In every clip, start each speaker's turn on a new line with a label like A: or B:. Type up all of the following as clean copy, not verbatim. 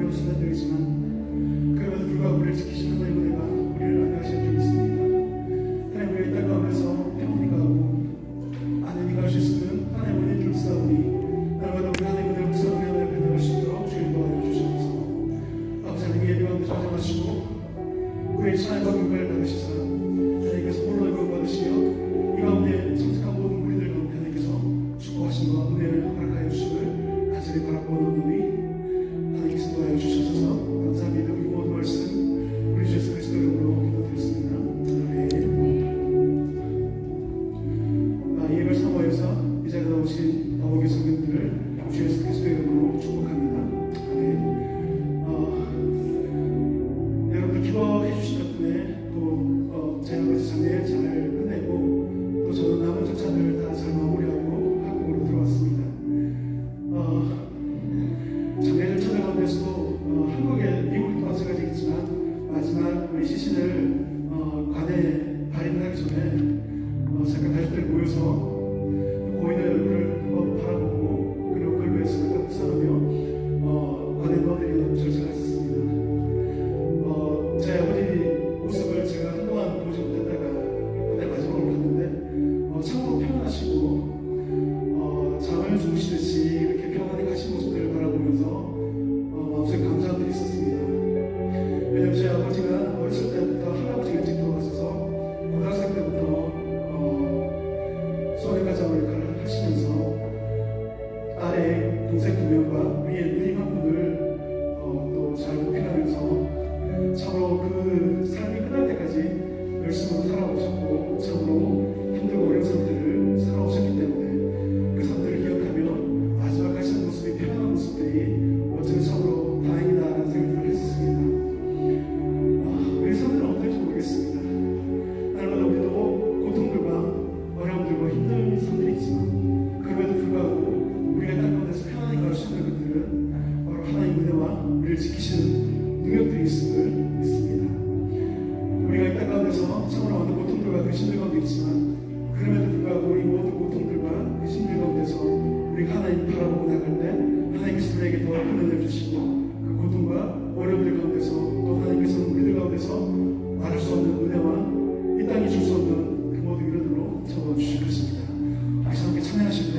A: 어려운 순간들이지만 그럼에도 불구하고 우리를 지키시는 하나님의 은혜가 우리를 안녕하시는 줄 믿습니다. 하나님, 우리의 땅 가운데서 평온히 가고 안전히 갈 수 있는 하나님의 은혜인 줄 믿사오니 날마다 우리 하나님의 은혜를 묵상하며 하나님의 변화할 수 있도록 주님 도와여 주시옵소서. 아버지 하나님, 예배 가운데 찾아가시고 우리의 찬양과 경배를 받으시사 하나님께서 홀로 영광 받으시며 이 가운데 참석한 모든 우리들 가운데 하나님께서 축복하심과 은혜를 허락하여 주시길 간절히 바라보노니 하나님께서 도와여 주셔서 감사합니다. 이 모든 말씀 우리 주 예수 그리스도 이름으로 기도드렸습니다. 아멘. 예배를 사모하여서 이 자리에 나오신 아버지 성도들을 주 예수 그리스도 이름으로 축복합니다. 아멘. 여러분들 기도해 주신 덕분에 또 제 아버지 장례 잘 끝내고 또 저는 남은 절차들 다 잘 마무리하고 한국으로 들어왔습니다. 장례 절차 가운데서도 한국에 미국도 마찬가지겠지만 마지막 우리 시신을 관에 발인하기 전에 잠깐 가족들 모여서 고인의 얼굴을 한번 바라보고 그리고 그걸 위해서 묵상하며 관에 넣어드리는 절차가 있었습니다. 제 아버지 모습을 제가 한동안 보지 못했다가 그때 마지막으로 봤는데 참으로 평안하시고 잠을 주무시듯이 이렇게 평안히 가신 모습들을 바라보면서 마음속에 감사함이 있었습니다. 왜냐하면 제 아버지가 어렸을 때부터 할아버지가 일찍 돌아가셔서 고등학생 때부터 소외 가정을 하시면서 아래 동생 2명과 위에 누님 한 분을 또 잘 보필하면서 참으로 그 삶이 끝날 때까지 열심으로 살아오셨고 참으로 힘들고 어려운 삶들을 살아오셨기 때문에 그 삶들을 기억하며 마지막 가시는 모습이 편안한 모습들이 어쩌면 참으로 다행이다라는 생각을 했었습니다. 우리 삶들은 어떨지 모르겠습니다. 날마다 우리도 고통들과 어려움들과 힘든 삶들이 있지만 그럼에도 불구하고 우리가 땅 가운데서 편안히 갈 수 있는 것들은 바로 하나님의 은혜와 우리를 지키시는 능력들이 있음을 믿습니다. 우리가 이 땅 가운데서 참으로 많은 고통들과 그 힘들 가운데 있지만 그럼에도 불구하고 우리 모든 고통들과 그 힘들 가운데서 우리가 하나님 바라보고 나갈 때 하나님께서 우리에게 더 큰 은혜를 주시고 그 고통과 어려움들 가운데서 또 하나님께서는 우리들 가운데서 말할 수 없는 은혜와 이 땅이 줄 수 없는 그 모든 위로들로 채워주실 것입니다. 우리 함께 찬양하실 때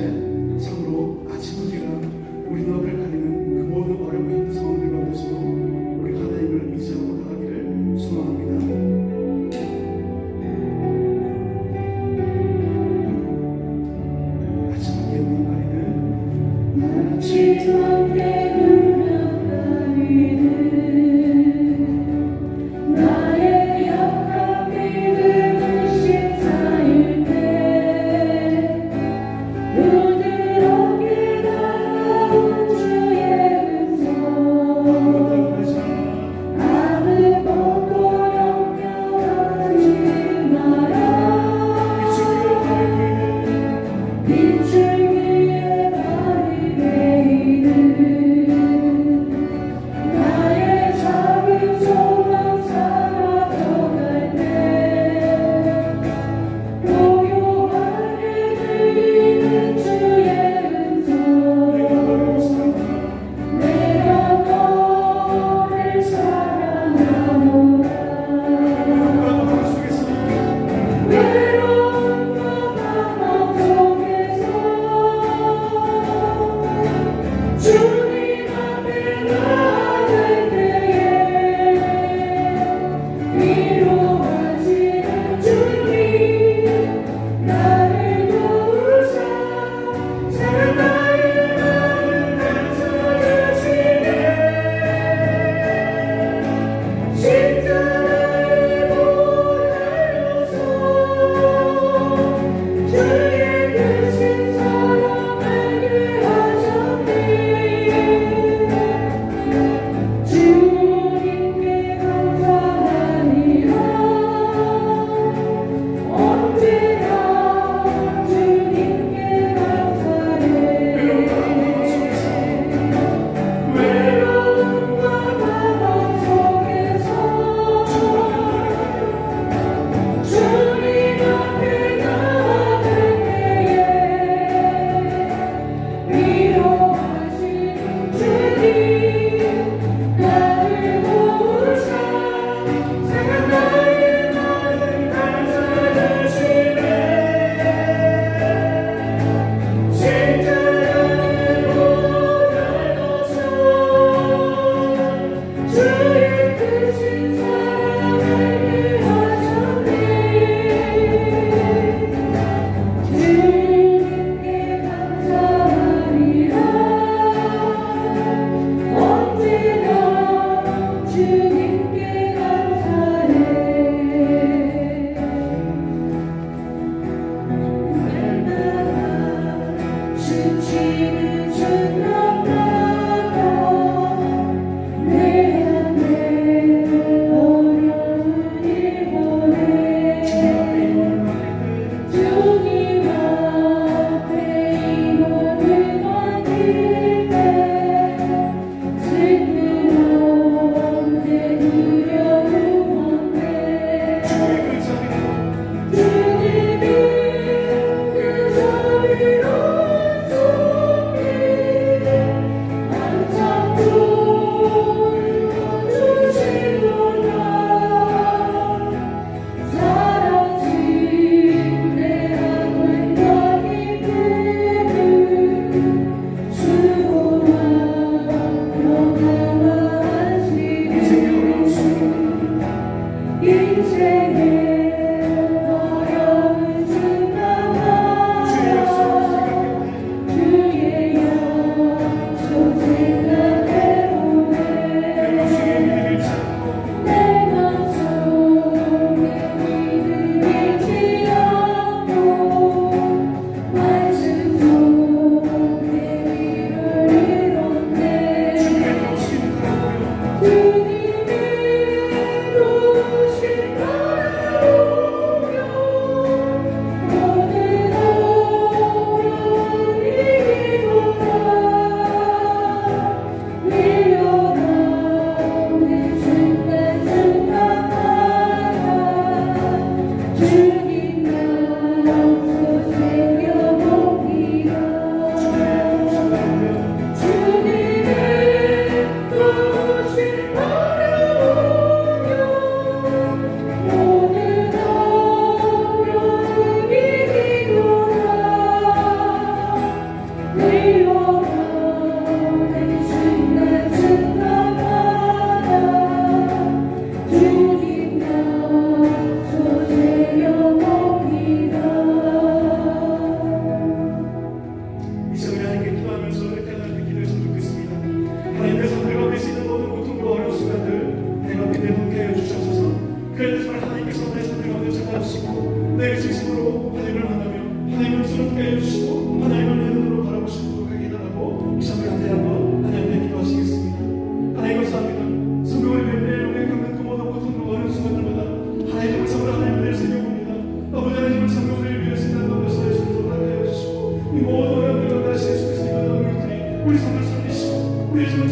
A: 참으로 아침 우리가 우리 눈앞을 가리는 그 모든 어렵고 힘든 상황들 가운데서도 우리 하나님을 의지하고 나가기를 소망합니다. 마지막에 눈을 가리는
B: 마지막에 눈을 가리는 나의 약한 믿음은 심사일 때 부드럽게 다가온 주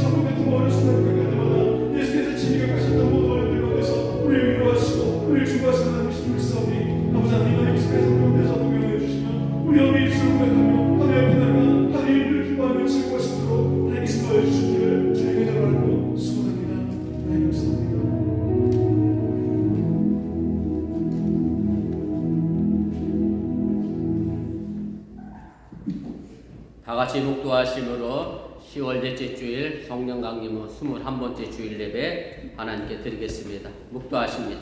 A: 참으면 더 어렵습니다. 그때마다 예수께서 진리가 가셨던 모든 어려움들 가운데서 우리를 위로하시고 우리를 중보하시는 하나님이신 믿사오니 아버지 하나님 예수께서 우리 가운데서 동행하여 주시며 우리 어머니 입술을 고백하며 하나님 앞에 나가 하나님을 기뻐하며 즐거워하시도록 하나님께서 도와여 주시기를 주님의 이름으로 알고 수고합니다. 하나님 감사합니다.
C: 다 같이 묵도하심으로 10월 넷째 주일 성령 강림 후 21번째 주일 예배 하나님께 드리겠습니다. 묵도하십니다.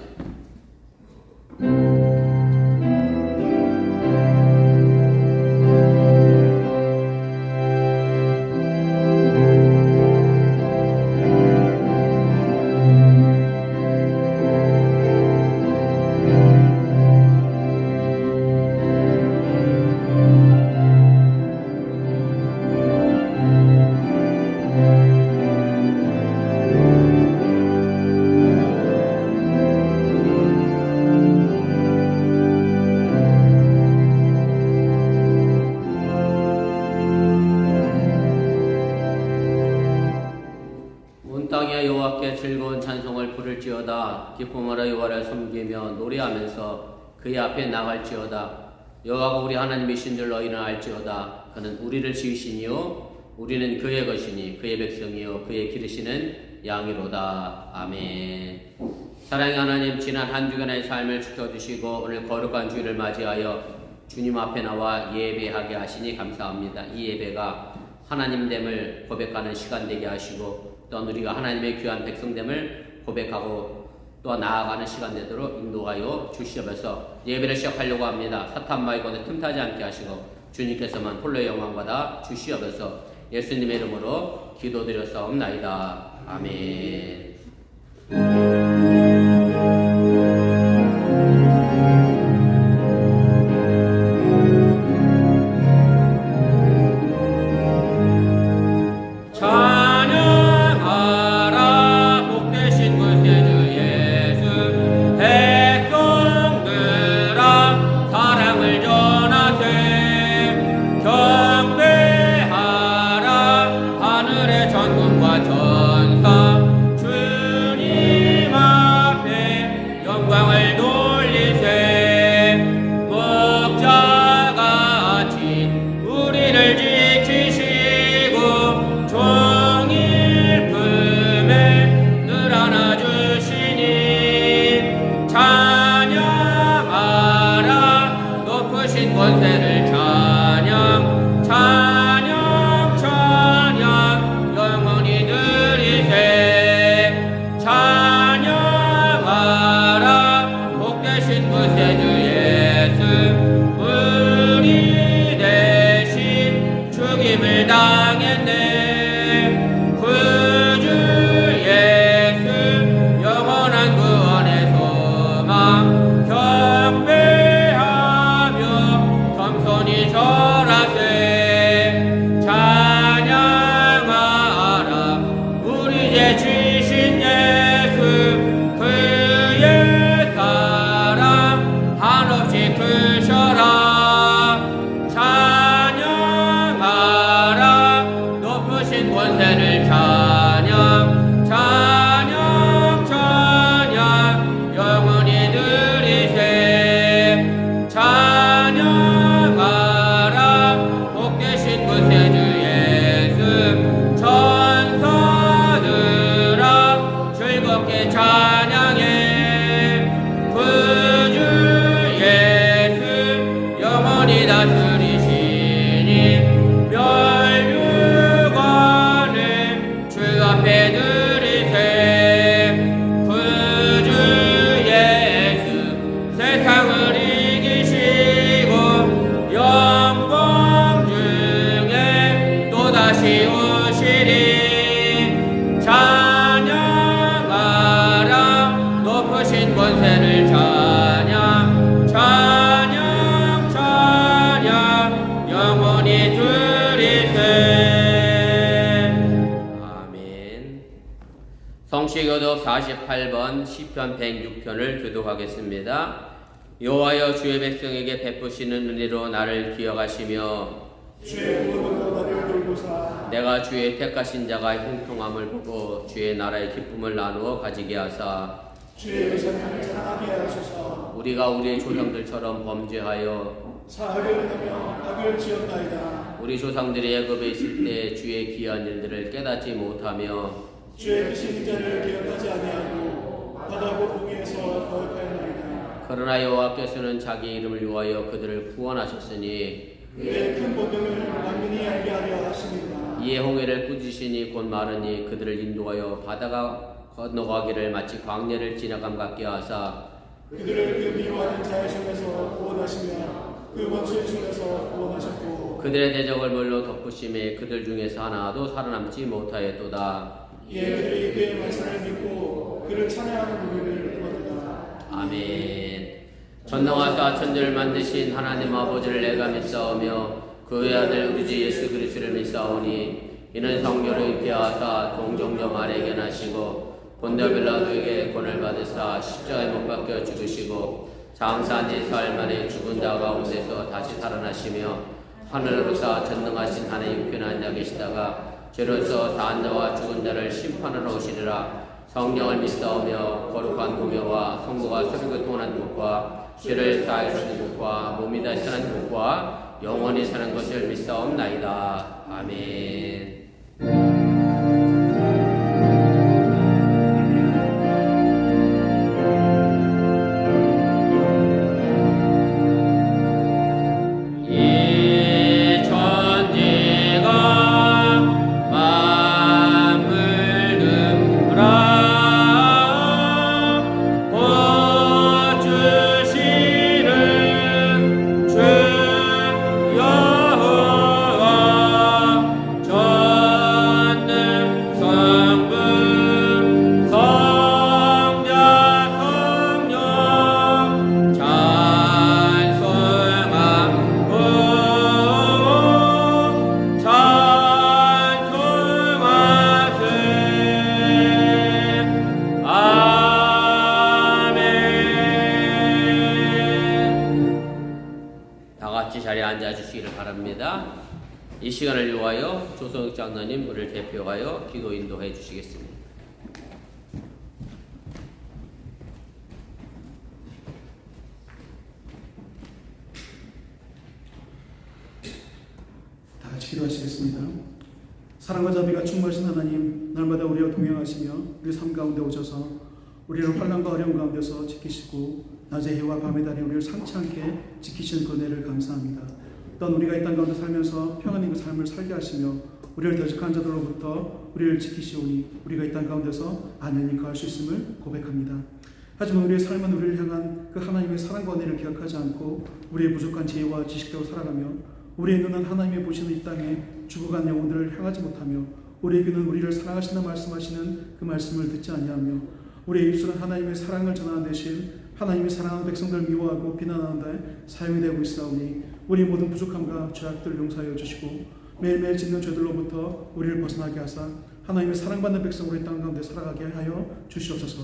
C: 즐거운 찬송을 부를지어다. 기쁨으로 여호와를 섬기며 노래하면서 그의 앞에 나갈지어다. 여호와가 우리 하나님이신 줄 너희는 알지어다. 그는 우리를 지으시니요 우리는 그의 것이니 그의 백성이요 그의 기르시는 양이로다. 아멘. 사랑의 하나님, 지난 한 주간의 삶을 지켜주시고 오늘 거룩한 주일을 맞이하여 주님 앞에 나와 예배하게 하시니 감사합니다. 이 예배가 하나님됨을 고백하는 시간 되게 하시고 또 우리가 하나님의 귀한 백성됨을 고백하고 또 나아가는 시간 되도록 인도하여 주시옵소서. 예배를 시작하려고 합니다. 사탄 마귀가 틈타지 않게 하시고 주님께서만 홀로 영광 받아 주시옵소서. 예수님의 이름으로 기도드렸사옵나이다. 아멘. 권세를 찬양 찬양 찬양 영원히 드리세. 찬양하라 복되신 구세주 예수. 우리 대신 죽임을 당했네. 구주 예수 영원한 구원의 소망 경배하며 겸손히 절하세. 찬양하라 우리 죄 지신 예수. 그의 사랑 한없이 크셔라. 찬양하라 높으신 권세를 찬양 찬양 찬양 영원히 드리세. 찬양하라 복되신 구세주 예수. 천사들아 즐겁게 찬양해. 구주 예수 영원히 다스리시니. 멸류관을 주 앞에 드리세. 구주 예수 세상을 이기시고 영광 중에 또다시 오시리. 찬양하라 높으신 권세를 찬양 찬양 찬양 영원히 드리세. 아멘. 성시교독 48번 시편 106편을 교독하겠습니다. 여호와여 주의 백성에게 베푸시는 은혜로 나를 기억하시며
A: 주의 구원으로 나를 돌보시며
D: 이루사
C: 내가 주의 택하신 자가 형통함을 보고 주의 나라의 기쁨을 나누어 가지게 하사
D: 주의 의사를 사랑하게 하소서.
C: 우리가 우리의 조상들처럼 범죄하여
D: 사악을 행하며 악을 지었나이다.
C: 우리 조상들이 애굽에 있을 때 주의 기한 일들을 깨닫지 못하며
D: 주의 크신 자를 기억하지 아니하고 바다 고통에서 거역하였나이다.
C: 그러나 여호와께서는 자기 이름을 위하여 그들을 구원하셨으니
D: 그의 큰 본능을 만민이 알게 하려 하시니라.
C: 이에 홍해를 꾸짖으시니 곧 마르니 그들을 인도하여 바다가 건너가기를 마치 광야를 지나감 같게 하사
D: 그들을 그 미워하는 자의 손에서 구원하시며 그 원수의 손에서 구원하셨고
C: 그들의 대적을 물로 덮으심에 그들 중에서 하나도 살아남지 못하였도다.
D: 이에 그들이 그의 말씀을 믿고 그를 찬양하는 우리를 구원하다.
C: 아멘. 전능하사 천지를 만드신 하나님 아버지를 내가 믿사오며 그의 아들 우리 주 예수 그리스도를 믿사오니 이는 성령을 입히하사 동정녀 마리아에게 나시고 본디오 빌라도에게 권을 받으사 십자가에 못 박혀 죽으시고 장사 4살 만에 죽은 자 가운데서 다시 살아나시며 하늘으로서 전능하신 하나님 우편에 앉아 계시다가 죄로서 다한 자와 죽은 자를 심판하러 오시리라. 성령을 믿사오며 거룩한 공예와 성부가 서로 통하는 것과 죄를 다해 주시는 것과 몸이 다시 사는 것과 영원히 사는 것을 믿사옵나이다. 아멘. 이 시간을 위하여 조성욱 장로님 우리를 대표하여 기도 인도해 주시겠습니다.
A: 다 같이 기도하시겠습니다. 사랑과 자비가 충만하신 하나님, 날마다 우리와 동행하시며 우리 삶 가운데 오셔서 우리를 환난과 어려움 가운데서 지키시고 낮의 해와 밤의 달이 우리를 상치 않게 지키시는 그 은혜를 감사합니다. 또한 우리가 이 땅 가운데 살면서 평안히 그 삶을 살게 하시며 우리를 대적한 자들로부터 우리를 지키시오니 우리가 이 땅 가운데서 안연히 거할 수 있음을 고백합니다. 하지만 우리의 삶은 우리를 향한 그 하나님의 사랑과 은혜를 기억하지 않고 우리의 부족한 지혜와 지식대로 살아가며 우리의 눈은 하나님의 보시는 이 땅에 죽어간 영혼들을 향하지 못하며 우리의 귀는 우리를 사랑하신다 말씀하시는 그 말씀을 듣지 아니하며 우리의 입술은 하나님의 사랑을 전하는 대신 하나님이 사랑하는 백성들을 미워하고 비난하는 데 사용이 되고 있사오니 우리 모든 부족함과 죄악들을 용서하여 주시고 매일매일 짓는 죄들로부터 우리를 벗어나게 하사 하나님의 사랑받는 백성으로 이 땅 가운데 살아가게 하여 주시옵소서.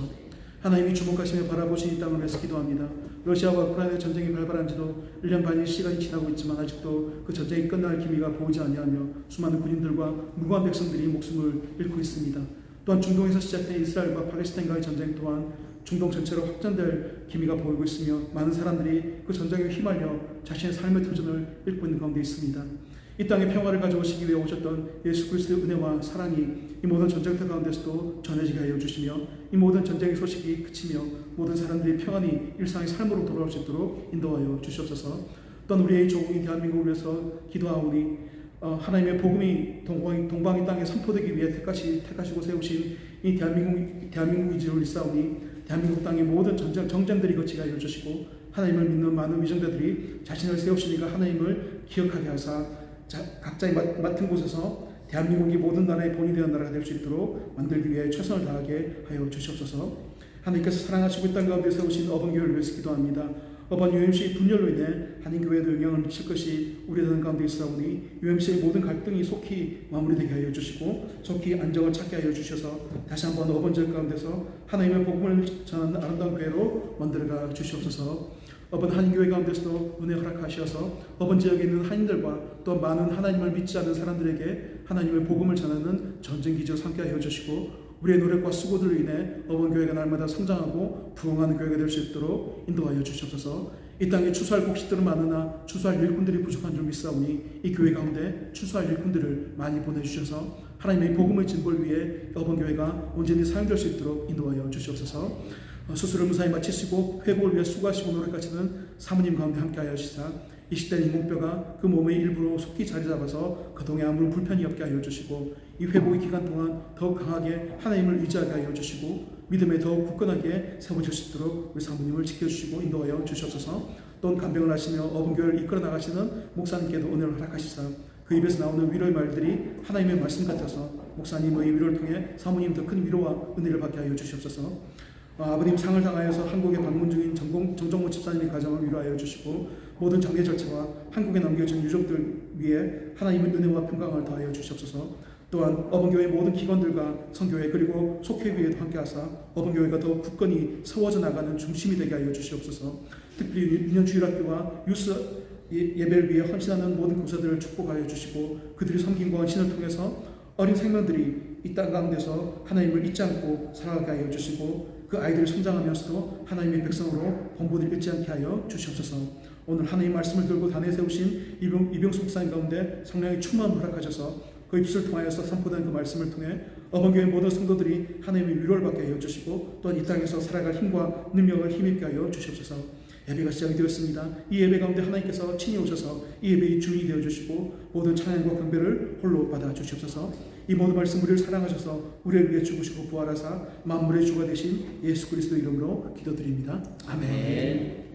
A: 하나님이 주목하시며 바라보신 이 땅을 위해서 기도합니다. 러시아와 우크라이나 전쟁이 발발한 지도 1년 반의 시간이 지나고 있지만 아직도 그 전쟁이 끝날 기미가 보이지 아니하며 수많은 군인들과 무고한 백성들이 목숨을 잃고 있습니다. 또한 중동에서 시작된 이스라엘과 팔레스타인과의 전쟁 또한 중동 전체로 확전될 기미가 보이고 있으며 많은 사람들이 그 전쟁에 휘말려 자신의 삶의 도전을 잃고 있는 가운데 있습니다. 이 땅에 평화를 가져오시기 위해 오셨던 예수 그리스도의 은혜와 사랑이 이 모든 전쟁터 가운데서도 전해지게 하여 주시며 이 모든 전쟁의 소식이 그치며 모든 사람들이 평안히 일상의 삶으로 돌아올 수 있도록 인도하여 주시옵소서. 또한 우리의 조국인 대한민국을 위해서 기도하오니 하나님의 복음이 동방의 땅에 선포되기 위해 택하시고 세우신 이 대한민국의 지를 일사오니 대한민국 땅의 모든 정쟁들이 거치게 하여 주시고 하나님을 믿는 많은 위정자들이 자신을 세우시니까 하나님을 기억하게 하사 각자의 맡은 곳에서 대한민국이 모든 나라의 본이 되는 나라가 될 수 있도록 만들기 위해 최선을 다하게 하여 주시옵소서. 하나님께서 사랑하시고 이 땅 가운데 세우신 어번교회를 위해서 기도합니다. 어번 UMC 분열로 인해 한인교회에도 영향을 미칠 것이 우려되는 가운데 있사오니 UMC의 모든 갈등이 속히 마무리되게 하여 주시고 속히 안정을 찾게 하여 주셔서 다시 한번 어번 절 가운데서 하나님의 복음을 전하는 아름다운 교회로 만들어가 주시옵소서. 어번 한인교회 가운데서도 은혜 허락하셔서 어번 지역에 있는 한인들과 또 많은 하나님을 믿지 않는 사람들에게 하나님의 복음을 전하는 전쟁기지로 삼게 해주시고 우리의 노력과 수고들로 인해 어번 교회가 날마다 성장하고 부흥하는 교회가 될 수 있도록 인도하여 주시옵소서. 이 땅에 추수할 곡식들은 많으나 추수할 일꾼들이 부족한 줄 믿사오니 이 교회 가운데 추수할 일꾼들을 많이 보내주셔서 하나님의 복음의 진보를 위해 어번 교회가 온전히 사용될 수 있도록 인도하여 주시옵소서. 수술을 무사히 마치시고 회복을 위해 수고하시고 노력하시는 사모님 가운데 함께하여 주시사 이 시대의 인공뼈가 그 몸의 일부로 속히 자리 잡아서 그동안 아무런 불편이 없게 하여 주시고 이 회복의 기간 동안 더욱 강하게 하나님을 의지하게 하여 주시고 믿음에 더욱 굳건하게 세워질 수 있도록 우리 사모님을 지켜주시고 인도하여 주시옵소서. 또한 간병을 하시며 어번교회를 이끌어 나가시는 목사님께도 은혜를 허락하시사 그 입에서 나오는 위로의 말들이 하나님의 말씀 같아서 목사님의 위로를 통해 사모님 더 큰 위로와 은혜를 받게 하여 주시옵소서. 아버님 상을 당하여서 한국에 방문 중인 정정모 집사님의 가정을 위로하여 주시고 모든 정계 절차와 한국에 남겨진 유족들 위해 하나님의 은혜와 평강을 더하여 주시옵소서. 또한 어번교회 모든 기관들과 성교회 그리고 속회위에도 함께하사 어번교회가 더욱 굳건히 세워져 나가는 중심이 되게 하여 주시옵소서. 특별히 유년주일학교와 유스 예배를 위해 헌신하는 모든 교사들을 축복하여 주시고 그들의 섬김과 헌신을 통해서 어린 생명들이 이 땅 가운데서 하나님을 잊지 않고 살아가게 하여 주시고 그 아이들이 성장하면서도 하나님의 백성으로 본분을 잊지 않게 하여 주시옵소서. 오늘 하나님의 말씀을 들고 단에 세우신 이병수 목사님 가운데 성령의 충만을 허락하셔서 그 입술을 통하여서 선포된 그 말씀을 통해 어번교회 모든 성도들이 하나님의 위로를 받게 하여 주시고 또한 이 땅에서 살아갈 힘과 능력을 힘입게 하여 주시옵소서. 예배가 시작이 되었습니다. 이 예배 가운데 하나님께서 친히 오셔서 이 예배의 주인이 되어 주시고 모든 찬양과 경배를 홀로 받아 주시옵소서. 이 모든 말씀 우리를 사랑하셔서 우리를 위해 죽으시고 부활하사 만물의 주가 되신 예수 그리스도 이름으로 기도드립니다. 아멘.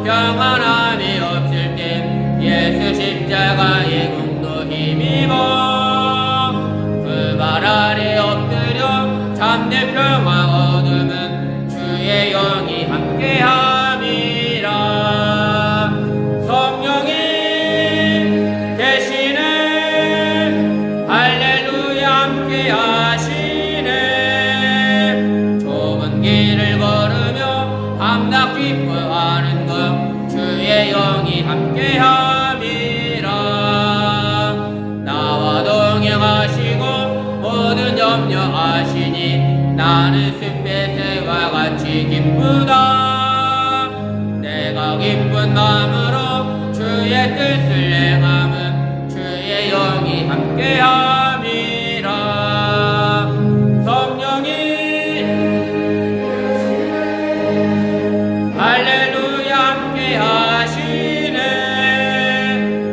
C: 평안함이 없을 때 예수 십자가의 공도 힘입어 그 발 아래 엎드려 참된 평화 얻으면 주의 영이 함께함이라. 성령이 계시네 할렐루야 함께하시네. 좁은 길을 걸으며 밤낮 기뻐하는 것 주의 영이 함께함이라. 나와 동행하시고 모든 염려하시니 나는 숲의 새와 같이 기쁘다. 내가 기쁜 마음으로 주의 주의 뜻을 행함은 주의 영이 함께함이라. 성령이 할렐루야 함께하시네.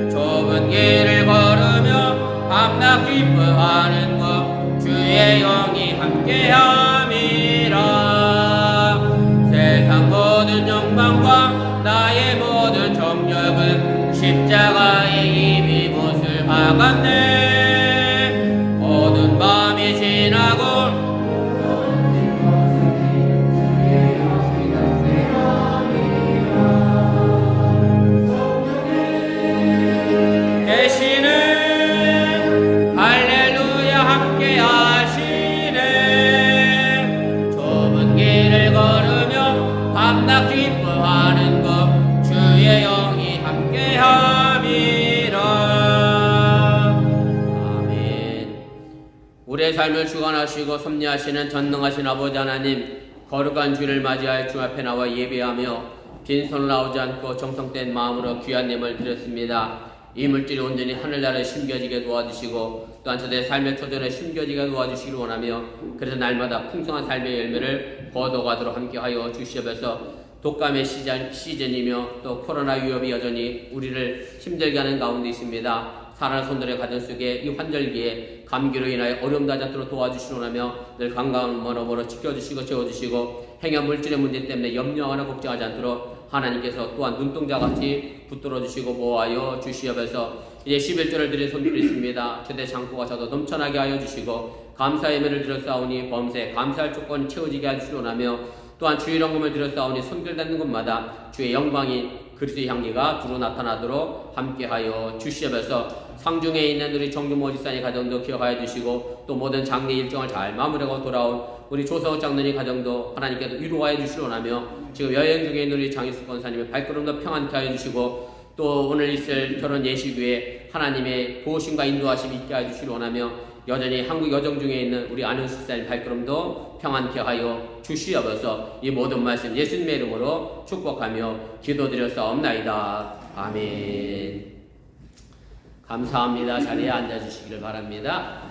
C: 좁은 길을 걸으며 밤낮 기뻐하는 것 주의 영이 함께함이라. 세상 모든 영광과 나의 모든 정력은 십자가에 이미 못을 박았네. 모든 밤이 지나고 계시네. 할렐루야 함께하시네. 좁은 길을 걸으며 밤낮 기뻐하는 것 주의 영이 함께함이라. 아멘. 우리의 삶을 주관하시고 섭리하시는 전능하신 아버지 하나님, 거룩한 주를 맞이할 주 앞에 나와 예배하며 빈손을 나오지 않고 정성된 마음으로 귀한 예물 드렸습니다. 이 물질이 온전히 하늘나라에 심겨지게 도와주시고 또한 저들의 삶의 터전에 심겨지게 도와주시기를 원하며, 그래서 날마다 풍성한 삶의 열매를 거둬가도록 함께하여 주시옵소서. 독감의 시즌이며 또 코로나 위협이 여전히 우리를 힘들게 하는 가운데 있습니다. 사랑하는 손들의 가정 속에 이 환절기에 감기로 인하여 어려움도 하지 않도록 도와주시기 원하며 늘 건강을 머러머러 지켜주시고 채워주시고 행여 물질의 문제 때문에 염려하거나 걱정하지 않도록 하나님께서 또한 눈동자같이 붙들어 주시고 보호하여 주시옵소서. 이제 11조를 드린 손들이 있습니다. 최대 창고가 저도 넘쳐나게 하여 주시고 감사의 예배를 드렸사오니 범세 감사할 조건이 채워지게 하시기 원하며, 또한 주의 헌금을 드렸사오니 손길닿는 곳마다 주의 영광이 그리스도의 향기가 두루 나타나도록 함께하여 주시옵소서. 상중에 있는 우리 정규모 지사님 가정도 기억하여 주시고 또 모든 장례 일정을 잘 마무리하고 돌아온 우리 조성욱 장로님 가정도 하나님께서 위로하여 주시기 원하며, 지금 여행 중에 있는 우리 장희숙 권사님의 발걸음도 평안케 하여 주시고 또 오늘 있을 결혼 예식위에 하나님의 보호심과 인도하심 있게 하여 주시기 원하며, 여전히 한국 여정 중에 있는 우리 안은수 집사님 발걸음도 평안케 하여 주시옵소서. 이 모든 말씀 예수님의 이름으로 축복하며 기도드렸사옵나이다. 아멘. 감사합니다. 자리에 앉아주시기를 바랍니다.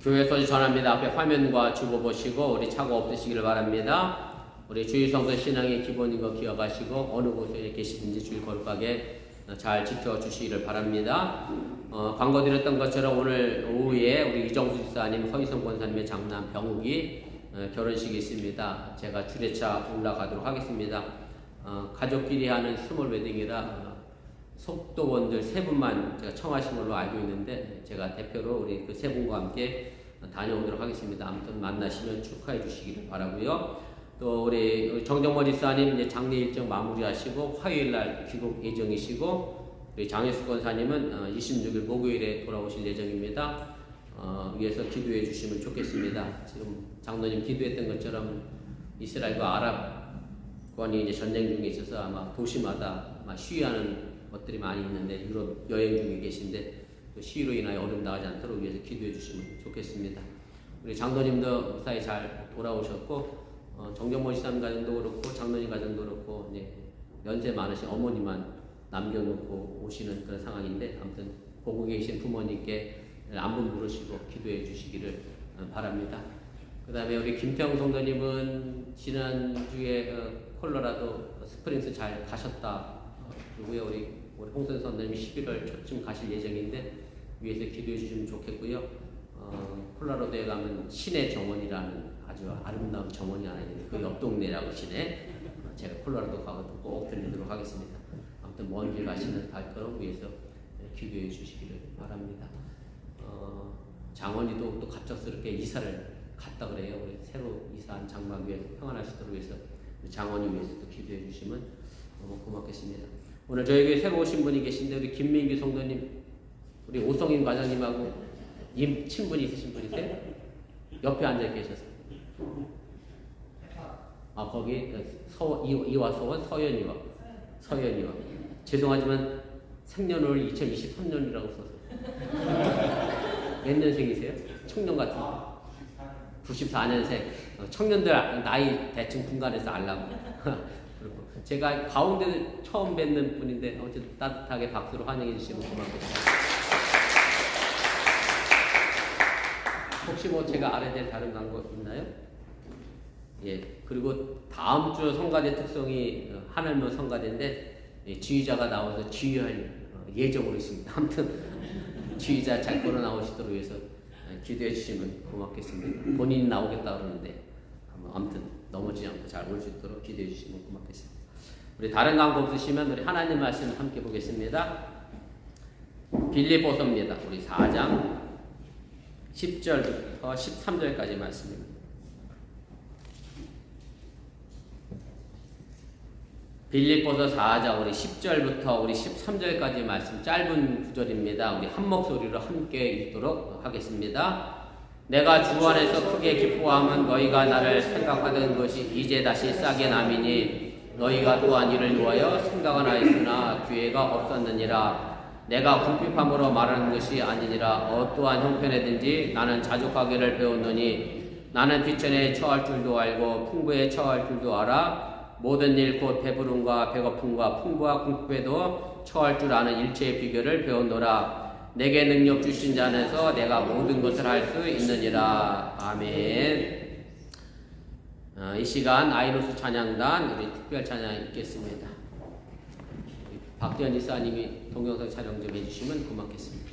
C: 교회 소식 전합니다. 앞에 화면과 주보 보시고 우리 착오 없으시기를 바랍니다. 우리 주일성서 신앙의 기본인 거 기억하시고 어느 곳에 계시든지 주일 거룩하게 잘 지켜주시기를 바랍니다. 광고 드렸던 것처럼 오늘 오후에 우리 이정수 집사님, 허희성 권사님의 장남 병욱이 결혼식이 있습니다. 제가 주례차 올라가도록 하겠습니다. 가족끼리 하는 스몰 웨딩이라 속도원들 세 분만 제가 청하신 걸로 알고 있는데, 제가 대표로 우리 그 세 분과 함께 다녀오도록 하겠습니다. 아무튼 만나시면 축하해 주시기를 바라고요. 또 우리 정정모 집사님 이제 장례 일정 마무리하시고 화요일 날 귀국 예정이시고, 우리 장혜수 권사님은 26일 목요일에 돌아오실 예정입니다. 위해서 기도해 주시면 좋겠습니다. 지금 장로님 기도했던 것처럼 이스라엘과 아랍권이 이제 전쟁 중에 있어서 아마 도시마다 아마 시위하는 것들이 많이 있는데, 유럽 여행 중에 계신데 그 시위로 인하여 어려움 당하지 않도록 위해서 기도해 주시면 좋겠습니다. 우리 장로님도 무사히 잘 돌아오셨고, 정정모 지사님 가정도 그렇고 장로님 가정도 그렇고 이제 연세 많으신 어머니만 남겨놓고 오시는 그런 상황인데, 아무튼 보고 계신 부모님께 안부 물으시고 기도해 주시기를 바랍니다. 그 다음에 우리 김태형 성도님은 지난주에 콜로라도 스프링스 잘 가셨다. 그리고요 우리 홍선 선생님이 11월 초쯤 가실 예정인데 위에서 기도해 주시면 좋겠고요. 콜로라도에 가면 신의 정원이라는 아주 아름다운 정원이 하나 있는데 그 옆 동네라고 시내, 제가 콜로라도 가서 꼭 들리도록 하겠습니다. 아무튼 먼 길 가시는 발걸음 위해서 기도해 주시기를 바랍니다. 장원이도 또 갑작스럽게 이사를 갔다 그래요. 우리 새로 이사한 장막 위에서 평안할 수 있도록 위해서 장원이 위해서도 기도해 주시면 너무 고맙겠습니다. 오늘 저희 교회 새로 오신 분이 계신데 우리 김민규 성도님, 우리 오성인 과장님하고 친분이 있으신 분이세요? 옆에 앉아 계셨어요. 거기 이화서원 서연이와 죄송하지만 생년월일 2023년이라고 썼어요. 몇 년생이세요? 청년 같은 거. 94년생. 청년들 나이 대충 분간해서 알라고. 그리고 제가 가운데 처음 뵙는 분인데 어쨌든 따뜻하게 박수로 환영해 주시면 고맙겠습니다. 혹시 뭐 제가 알아야 될 다른 광고 있나요? 예, 그리고 다음 주 성가대 특성이 하늘문 성가대인데 지휘자가 나와서 지휘할 예정으로 있습니다. 아무튼 지휘자 잘 걸어 나오시도록 해서 기도해 주시면 고맙겠습니다. 본인이 나오겠다 그러는데 아무튼 넘어지지 않고 잘 올 수 있도록 기도해 주시면 고맙겠습니다. 우리 다른 광고 없으시면 우리 하나님 말씀 함께 보겠습니다. 빌립보서입니다. 우리 4장 10절부터 13절까지 말씀입니다. 빌립보서 4장 우리 10절부터 우리 13절까지 말씀 짧은 구절입니다. 우리 한 목소리로 함께 읽도록 하겠습니다. 내가 주 안에서 크게 기뻐함은 너희가 나를 생각하던 것이 이제 다시 싸게 남이니 너희가 또한 이를 위하여 생각은 하였으나 기회가 없었느니라. 내가 궁핍함으로 말하는 것이 아니니라. 어떠한 형편에든지 나는 자족하기를 배웠노니 나는 비천에 처할 줄도 알고 풍부에 처할 줄도 알아. 모든 일 곧 배부름과 배고픔과 풍부와 궁핍에도 처할 줄 아는 일체의 비결을 배웠노라. 내게 능력 주신 자 안에서 내가 모든 것을 할 수 있느니라. 아멘. 이 시간 아이로스 찬양단 우리 특별 찬양 있겠습니다. 박대현 이사님이 동영상 촬영 좀 해주시면 고맙겠습니다.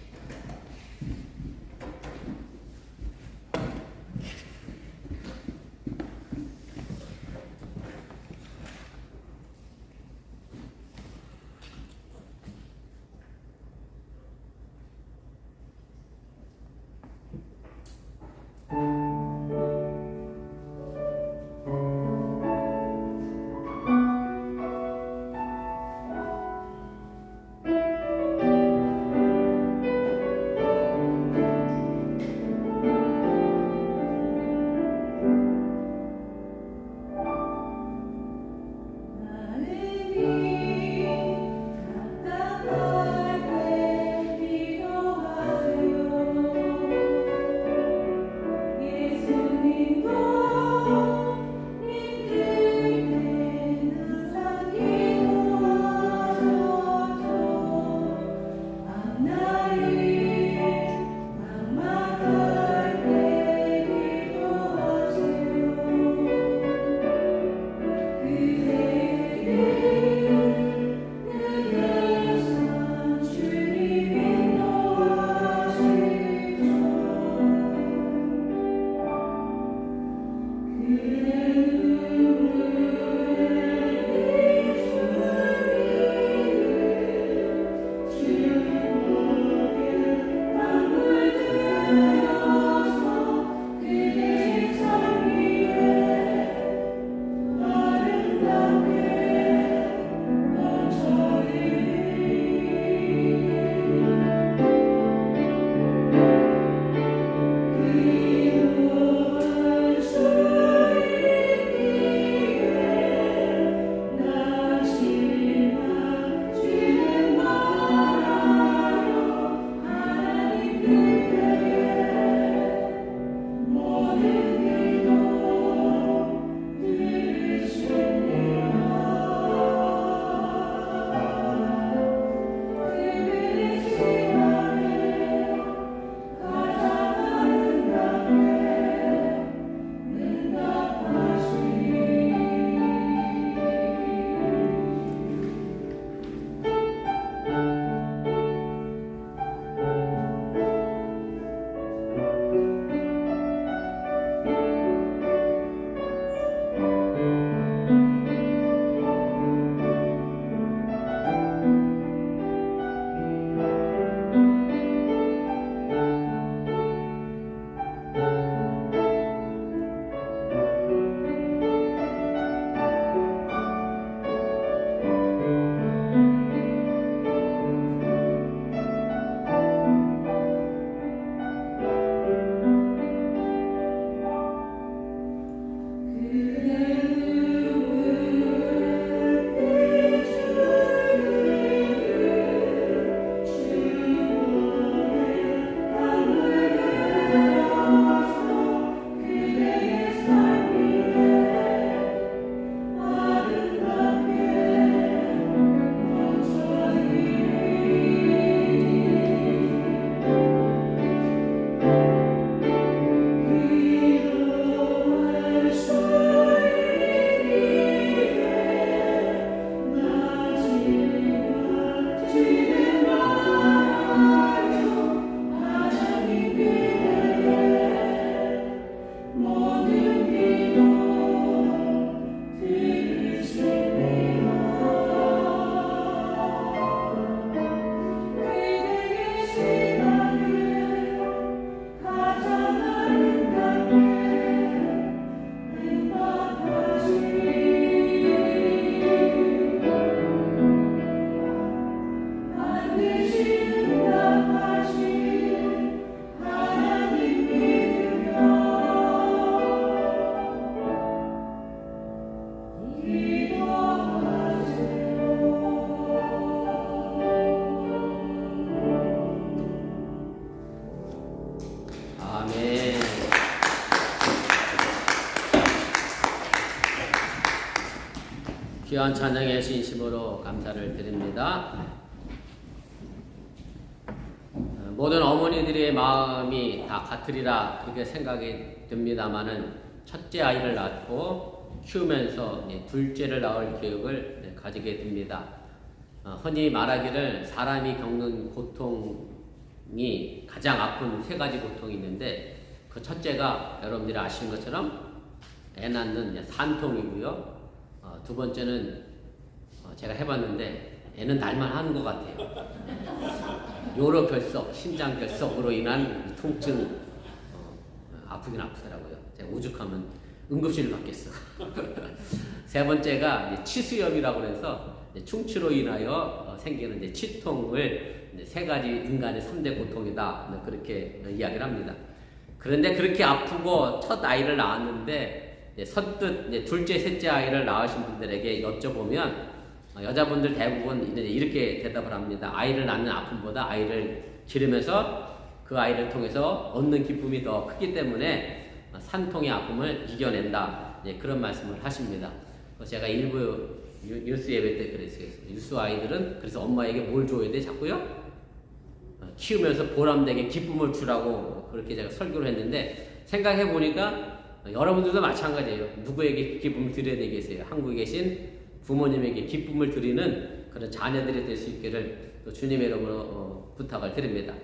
C: 귀한 찬양의 신심으로 감사를 드립니다. 모든 어머니들의 마음이 다 같으리라 그렇게 생각이 듭니다만은 첫째 아이를 낳고 키우면서 둘째를 낳을 계획을 가지게 됩니다. 흔히 말하기를 사람이 겪는 고통이 가장 아픈 세 가지 고통이 있는데 그 첫째가 여러분들이 아시는 것처럼 애 낳는 산통이고요. 두 번째는 제가 해봤는데 애는 날만 하는 것 같아요. 요로 결석, 신장 결석으로 인한 통증, 아프긴 아프더라고요. 제가 오죽하면 응급실을 받겠어. 세 번째가 이제 치수염이라고 해서 충치로 인하여 생기는 이제 치통을 이제 세 가지 인간의 3대 고통이다. 그렇게 이야기를 합니다. 그런데 그렇게 아프고 첫 아이를 낳았는데 선뜻 이제 둘째, 셋째 아이를 낳으신 분들에게 여쭤보면 여자분들 대부분 이렇게 대답을 합니다. 아이를 낳는 아픔보다 아이를 기르면서 그 아이를 통해서 얻는 기쁨이 더 크기 때문에 산통의 아픔을 이겨낸다. 그런 말씀을 하십니다. 제가 일부 유스 예배 때 그랬어요. 유스 아이들은 그래서 엄마에게 뭘 줘야 돼? 자꾸요? 키우면서 보람되게 기쁨을 주라고 그렇게 제가 설교를 했는데 생각해 보니까 여러분들도 마찬가지예요. 누구에게 기쁨을 드려야 되겠어요? 한국에 계신 부모님에게 기쁨을 드리는 그런 자녀들이 될 수 있기를 또 주님의 이름으로 부탁을 드립니다.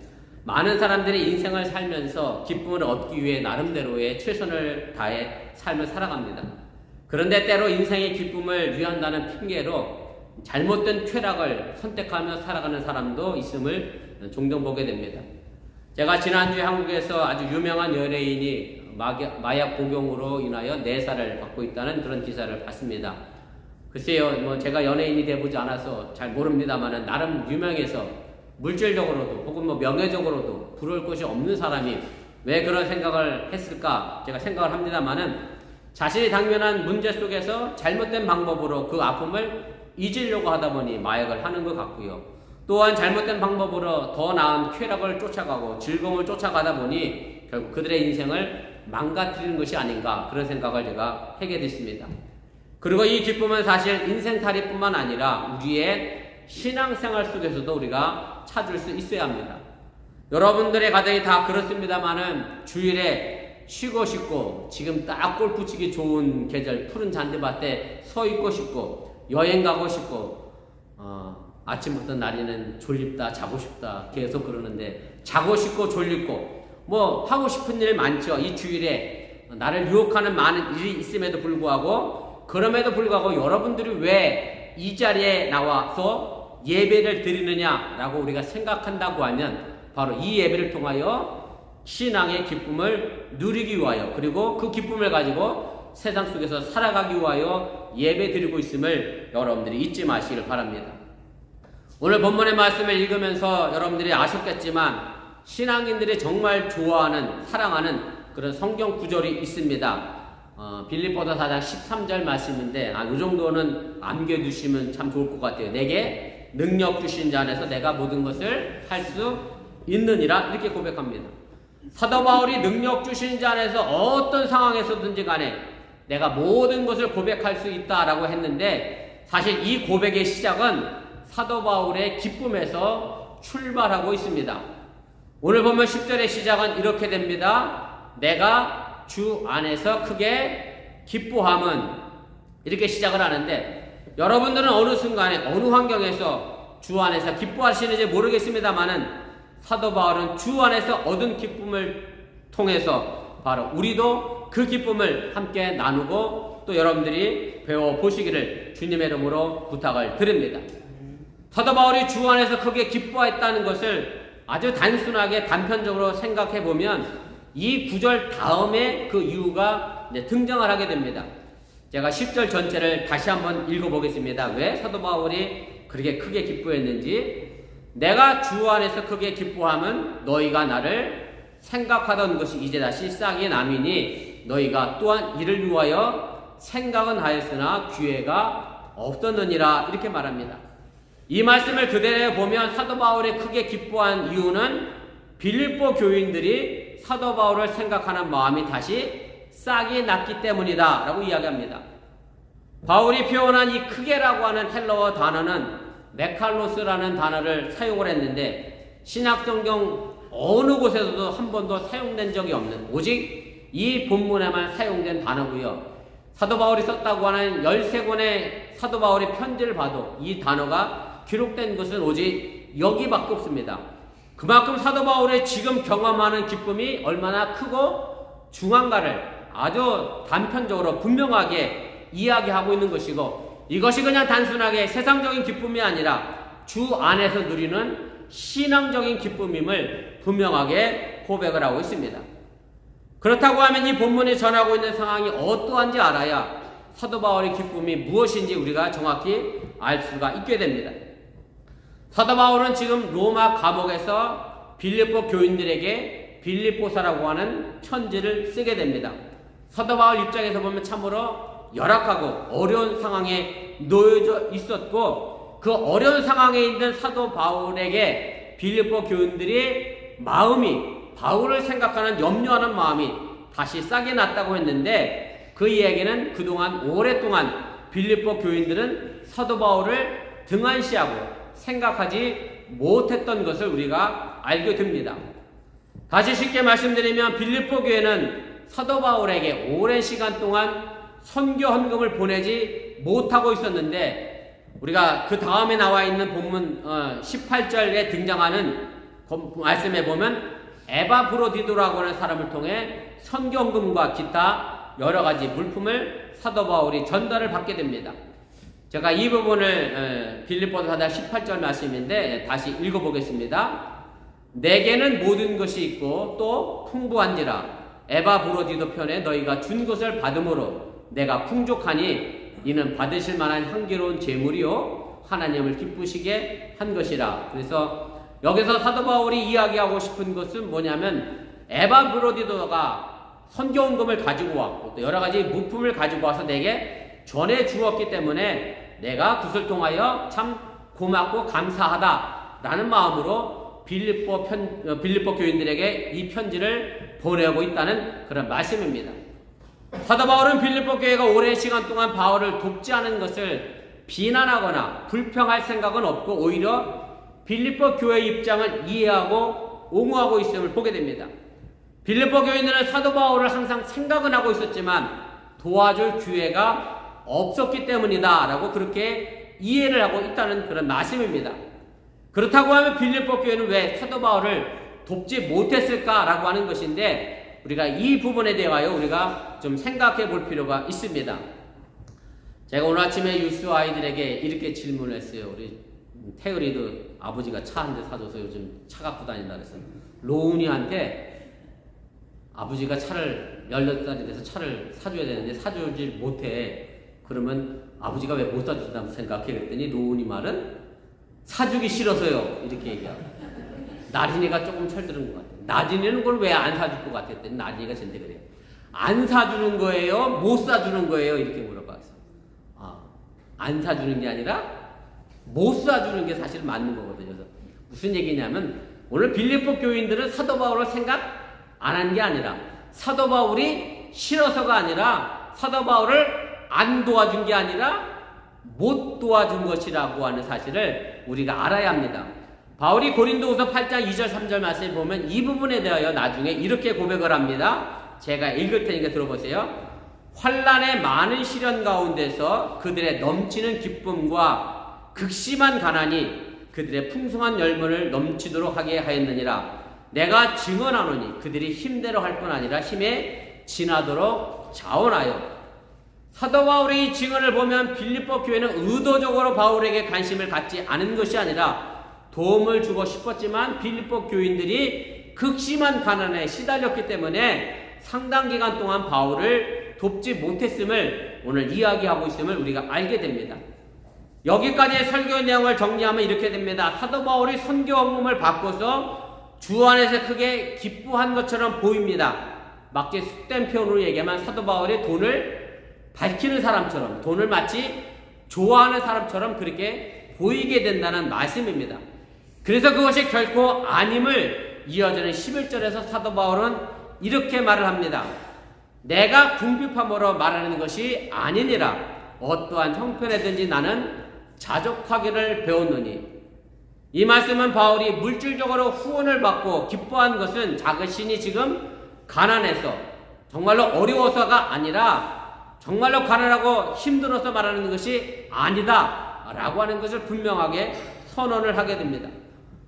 C: 많은 사람들이 인생을 살면서 기쁨을 얻기 위해 나름대로의 최선을 다해 삶을 살아갑니다. 그런데 때로 인생의 기쁨을 위한다는 핑계로 잘못된 쾌락을 선택하며 살아가는 사람도 있음을 종종 보게 됩니다. 제가 지난주에 한국에서 아주 유명한 연예인이 마약 복용으로 인하여 내사를 받고 있다는 그런 기사를 봤습니다. 글쎄요, 제가 연예인이 돼보지 않아서 잘 모릅니다만은 나름 유명해서 물질적으로도 혹은 명예적으로도 부러울 것이 없는 사람이 왜 그런 생각을 했을까 제가 생각을 합니다만은 자신이 당면한 문제 속에서 잘못된 방법으로 그 아픔을 잊으려고 하다 보니 마약을 하는 것 같고요. 또한 잘못된 방법으로 더 나은 쾌락을 쫓아가고 즐거움을 쫓아가다 보니 결국 그들의 인생을 망가뜨리는 것이 아닌가 그런 생각을 제가 하게 됐습니다. 그리고 이 기쁨은 사실 인생살이뿐만 아니라 우리의 신앙생활 속에서도 우리가 찾을 수 있어야 합니다. 여러분들의 가정이 다 그렇습니다만은 주일에 쉬고 싶고 지금 딱 골프 치기 좋은 계절 푸른 잔디밭에 서 있고 싶고 여행 가고 싶고 아침부터 날이는 졸립다 자고 싶다 계속 그러는데 자고 싶고 졸립고 하고 싶은 일 많죠. 이 주일에 나를 유혹하는 많은 일이 있음에도 불구하고 그럼에도 불구하고 여러분들이 왜 이 자리에 나와서 예배를 드리느냐라고 우리가 생각한다고 하면 바로 이 예배를 통하여 신앙의 기쁨을 누리기 위하여 그리고 그 기쁨을 가지고 세상 속에서 살아가기 위하여 예배 드리고 있음을 여러분들이 잊지 마시길 바랍니다. 오늘 본문의 말씀을 읽으면서 여러분들이 아셨겠지만 신앙인들이 정말 좋아하는 사랑하는 그런 성경 구절이 있습니다. 빌립보서 4장 13절 말씀인데 이 정도는 암겨두시면 참 좋을 것 같아요. 내게 능력 주신 자 안에서 내가 모든 것을 할 수 있느니라 이렇게 고백합니다. 사도 바울이 능력 주신 자 안에서 어떤 상황에서든지 간에 내가 모든 것을 고백할 수 있다라고 했는데 사실 이 고백의 시작은 사도 바울의 기쁨에서 출발하고 있습니다. 오늘 보면 10절의 시작은 이렇게 됩니다. 내가 주 안에서 크게 기뻐함은 이렇게 시작을 하는데 여러분들은 어느 순간에 어느 환경에서 주 안에서 기뻐하시는지 모르겠습니다만은 사도 바울은 주 안에서 얻은 기쁨을 통해서 바로 우리도 그 기쁨을 함께 나누고 또 여러분들이 배워보시기를 주님의 이름으로 부탁을 드립니다. 사도 바울이 주 안에서 크게 기뻐했다는 것을 아주 단순하게 단편적으로 생각해 보면 이 구절 다음에 그 이유가 등장을 하게 됩니다. 제가 10절 전체를 다시 한번 읽어보겠습니다. 왜 사도 바울이 그렇게 크게 기뻐했는지. 내가 주 안에서 크게 기뻐함은 너희가 나를 생각하던 것이 이제 다시 싹이 남이니 너희가 또한 이를 위하여 생각은 하였으나 기회가 없었느니라 이렇게 말합니다. 이 말씀을 그대로 보면 사도 바울이 크게 기뻐한 이유는 빌립보 교인들이 사도 바울을 생각하는 마음이 다시 싹이 났기 때문이다 라고 이야기합니다. 바울이 표현한 이 크게라고 하는 헬라어 단어는 메칼로스라는 단어를 사용을 했는데 신약성경 어느 곳에서도 한 번도 사용된 적이 없는 오직 이 본문에만 사용된 단어고요. 사도 바울이 썼다고 하는 13권의 사도 바울의 편지를 봐도 이 단어가 기록된 것은 오직 여기밖에 없습니다. 그만큼 사도 바울의 지금 경험하는 기쁨이 얼마나 크고 중한가를 아주 단편적으로 분명하게 이야기하고 있는 것이고, 이것이 그냥 단순하게 세상적인 기쁨이 아니라 주 안에서 누리는 신앙적인 기쁨임을 분명하게 고백을 하고 있습니다. 그렇다고 하면 이 본문이 전하고 있는 상황이 어떠한지 알아야 사도 바울의 기쁨이 무엇인지 우리가 정확히 알 수가 있게 됩니다. 사도 바울은 지금 로마 감옥에서 빌립보 교인들에게 빌립보서라고 하는 편지를 쓰게 됩니다. 사도 바울 입장에서 보면 참으로 열악하고 어려운 상황에 놓여져 있었고, 그 어려운 상황에 있는 사도 바울에게 빌립보 교인들이 마음이, 바울을 생각하는 염려하는 마음이 다시 싹이 났다고 했는데, 그 이야기는 그동안 오랫동안 빌립보 교인들은 사도 바울을 등한시하고 생각하지 못했던 것을 우리가 알게 됩니다. 다시 쉽게 말씀드리면 빌립보 교회는 사도 바울에게 오랜 시간 동안 선교 헌금을 보내지 못하고 있었는데, 우리가 그 다음에 나와 있는 본문 18절에 등장하는 말씀에 보면 에바브로디도라고 하는 사람을 통해 선교 헌금과 기타 여러 가지 물품을 사도 바울이 전달을 받게 됩니다. 제가 이 부분을 빌립보서 4장 18절 말씀인데 다시 읽어보겠습니다. 내게는 모든 것이 있고 또 풍부한지라 에바브로디도 편에 너희가 준 것을 받음으로 내가 풍족하니 이는 받으실 만한 향기로운 제물이요 하나님을 기쁘시게 한 것이라. 그래서 여기서 사도 바울이 이야기하고 싶은 것은 뭐냐면, 에바브로디도가 선교헌금을 가지고 왔고 또 여러 가지 물품을 가지고 와서 내게 전해 주었기 때문에 내가 그것을 통하여 참 고맙고 감사하다라는 마음으로 빌립보 교인들에게 이 편지를 보내고 있다는 그런 말씀입니다. 사도 바울은 빌립보 교회가 오랜 시간 동안 바울을 돕지 않은 것을 비난하거나 불평할 생각은 없고 오히려 빌립보 교회의 입장을 이해하고 옹호하고 있음을 보게 됩니다. 빌립보 교인들은 사도 바울을 항상 생각은 하고 있었지만 도와줄 기회가 없었기 때문이다 라고 그렇게 이해를 하고 있다는 그런 말씀입니다. 그렇다고 하면 빌립보 교회는 왜 사도 바울을 돕지 못했을까라고 하는 것인데, 우리가 이 부분에 대하여 우리가 좀 생각해 볼 필요가 있습니다. 제가 오늘 아침에 유스 아이들에게 이렇게 질문을 했어요. 우리 태율이도 아버지가 차 한 대 사줘서 요즘 차 갖고 다닌다 그래서 로운이한테 아버지가 차를 18살이 돼서 차를 사줘야 되는데 사주질 못해. 그러면 아버지가 왜 못 사준다고 생각해? 그랬더니 로운이 말은 사주기 싫어서요 이렇게 얘기하고, 나린이가 조금 철들은 것 같아요. 나린이는 그걸 왜 안 사줄 것 같아? 했더니 나린이가 저한테 그래요. 안 사주는 거예요? 못 사주는 거예요? 이렇게 물어봤어요. 안 사주는 게 아니라 못 사주는 게 사실 맞는 거거든요. 그래서 무슨 얘기냐면, 오늘 빌립보 교인들은 사도 바울을 생각 안 한 게 아니라 사도 바울이 싫어서가 아니라 사도 바울을 안 도와준 게 아니라 못 도와준 것이라고 하는 사실을 우리가 알아야 합니다. 바울이 고린도후서 8장 2절 3절 말씀을 보면 이 부분에 대하여 나중에 이렇게 고백을 합니다. 제가 읽을 테니까 들어보세요. 환난의 많은 시련 가운데서 그들의 넘치는 기쁨과 극심한 가난이 그들의 풍성한 열매를 넘치도록 하게 하였느니라. 내가 증언하노니 그들이 힘대로 할 뿐 아니라 힘에 지나도록 자원하여. 사도 바울의 이 증언을 보면 빌립보 교회는 의도적으로 바울에게 관심을 갖지 않은 것이 아니라 도움을 주고 싶었지만 빌립보 교인들이 극심한 가난에 시달렸기 때문에 상당 기간 동안 바울을 돕지 못했음을 오늘 이야기하고 있음을 우리가 알게 됩니다. 여기까지의 설교의 내용을 정리하면 이렇게 됩니다. 사도 바울이 선교 헌금을 바꿔서 주 안에서 크게 기뻐한 것처럼 보입니다. 마치 속된 표현으로 얘기하면 사도 바울이 돈을 밝히는 사람처럼, 돈을 마치 좋아하는 사람처럼 그렇게 보이게 된다는 말씀입니다. 그래서 그것이 결코 아님을 이어지는 11절에서 사도 바울은 이렇게 말을 합니다. 내가 궁핍함으로 말하는 것이 아니니라. 어떠한 형편에든지 나는 자족하기를 배웠느니. 이 말씀은 바울이 물질적으로 후원을 받고 기뻐한 것은 자신이 지금 가난해서 정말로 어려워서가 아니라 정말로 가난하고 힘들어서 말하는 것이 아니다 라고 하는 것을 분명하게 선언을 하게 됩니다.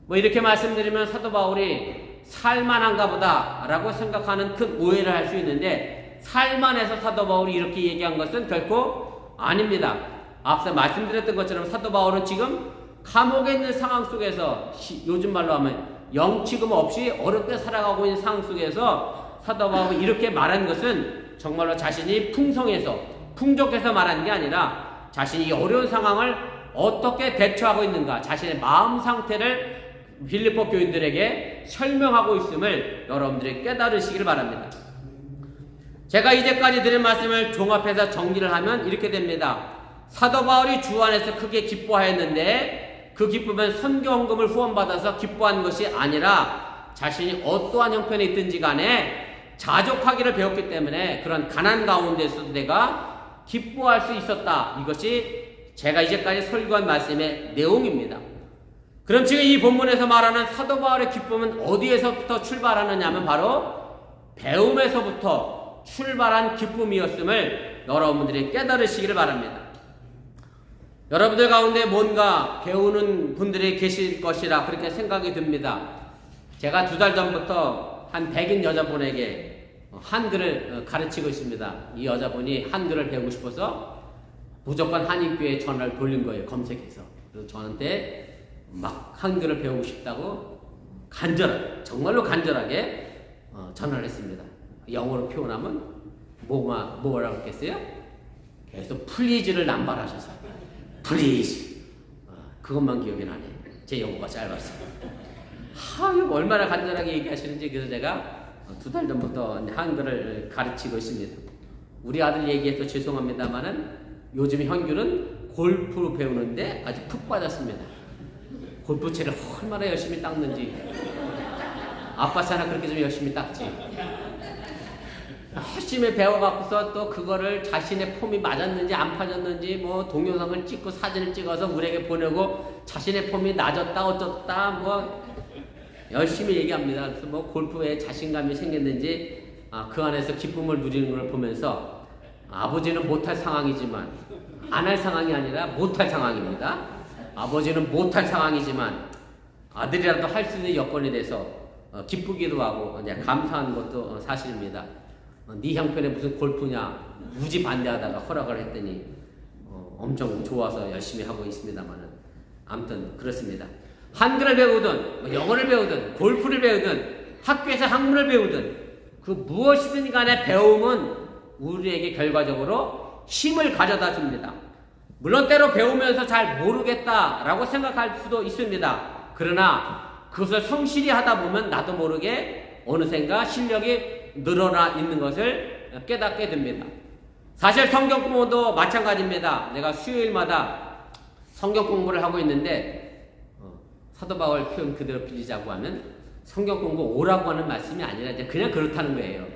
C: 뭐 이렇게 말씀드리면 사도 바울이 살만한가 보다 라고 생각하는 큰 오해를 할 수 있는데, 살만해서 사도 바울이 이렇게 얘기한 것은 결코 아닙니다. 앞서 말씀드렸던 것처럼 사도 바울은 지금 감옥에 있는 상황 속에서, 요즘 말로 하면 영치금 없이 어렵게 살아가고 있는 상황 속에서 사도 바울이 이렇게 말한 것은 정말로 자신이 풍성해서 풍족해서 말하는 게 아니라 자신이 어려운 상황을 어떻게 대처하고 있는가, 자신의 마음 상태를 빌립보 교인들에게 설명하고 있음을 여러분들이 깨달으시기를 바랍니다. 제가 이제까지 드린 말씀을 종합해서 정리를 하면 이렇게 됩니다. 사도 바울이 주 안에서 크게 기뻐하였는데 그 기쁨은 선교 헌금을 후원받아서 기뻐한 것이 아니라 자신이 어떠한 형편에 있든지 간에 자족하기를 배웠기 때문에 그런 가난 가운데서도 내가 기뻐할 수 있었다. 이것이 제가 이제까지 설교한 말씀의 내용입니다. 그럼 지금 이 본문에서 말하는 사도 바울의 기쁨은 어디에서부터 출발하느냐 하면 바로 배움에서부터 출발한 기쁨이었음을 여러분들이 깨달으시기를 바랍니다. 여러분들 가운데 뭔가 배우는 분들이 계실 것이라 그렇게 생각이 듭니다. 제가 2달 전부터 한 백인 여자분에게 한글을 가르치고 있습니다. 이 여자분이 한글을 배우고 싶어서 무조건 한인교회에 전화를 돌린 거예요. 검색해서. 그래서 저한테 막 한글을 배우고 싶다고 정말로 간절하게 전화를 했습니다. 영어로 표현하면 뭐라고 했겠어요? 계속 플리즈를 남발하셔서 플리즈, 그것만 기억이 나네요. 제 영어가 짧았어요. 이거 얼마나 간절하게 얘기하시는지. 그래서 제가 2달 전부터 한글을 가르치고 있습니다. 우리 아들 얘기해서 죄송합니다만은 요즘 현규는 골프 배우는데 아주 푹 빠졌습니다. 골프채를 얼마나 열심히 닦는지. 아빠 차나 그렇게 좀 열심히 닦지. 열심히 배워갖고서 또 그거를 자신의 폼이 맞았는지 안 맞았는지 뭐 동영상을 찍고 사진을 찍어서 우리에게 보내고 자신의 폼이 낮았다 어쩌다 뭐 열심히 얘기합니다. 그래서 뭐 골프에 자신감이 생겼는지 그 안에서 기쁨을 누리는 걸 보면서 아버지는 못할 상황이지만 안 할 상황이 아니라 못할 상황입니다. 아버지는 못할 상황이지만 아들이라도 할 수 있는 여건이 돼서 기쁘기도 하고 이제 감사한 것도 사실입니다. 네 형편에 무슨 골프냐 무지 반대하다가 허락을 했더니 엄청 좋아서 열심히 하고 있습니다만은 아무튼 그렇습니다. 한글을 배우든 영어를 배우든 골프를 배우든 학교에서 학문을 배우든 그 무엇이든 간에 배움은 우리에게 결과적으로 힘을 가져다 줍니다. 물론 때로 배우면서 잘 모르겠다라고 생각할 수도 있습니다. 그러나 그것을 성실히 하다 보면 나도 모르게 어느샌가 실력이 늘어나 있는 것을 깨닫게 됩니다. 사실 성경 공부도 마찬가지입니다. 내가 수요일마다 성경 공부를 하고 있는데 사도 바울 표현 그대로 빌리자고 하면 성경 공부 오라고 하는 말씀이 아니라 이제 그냥 그렇다는 거예요.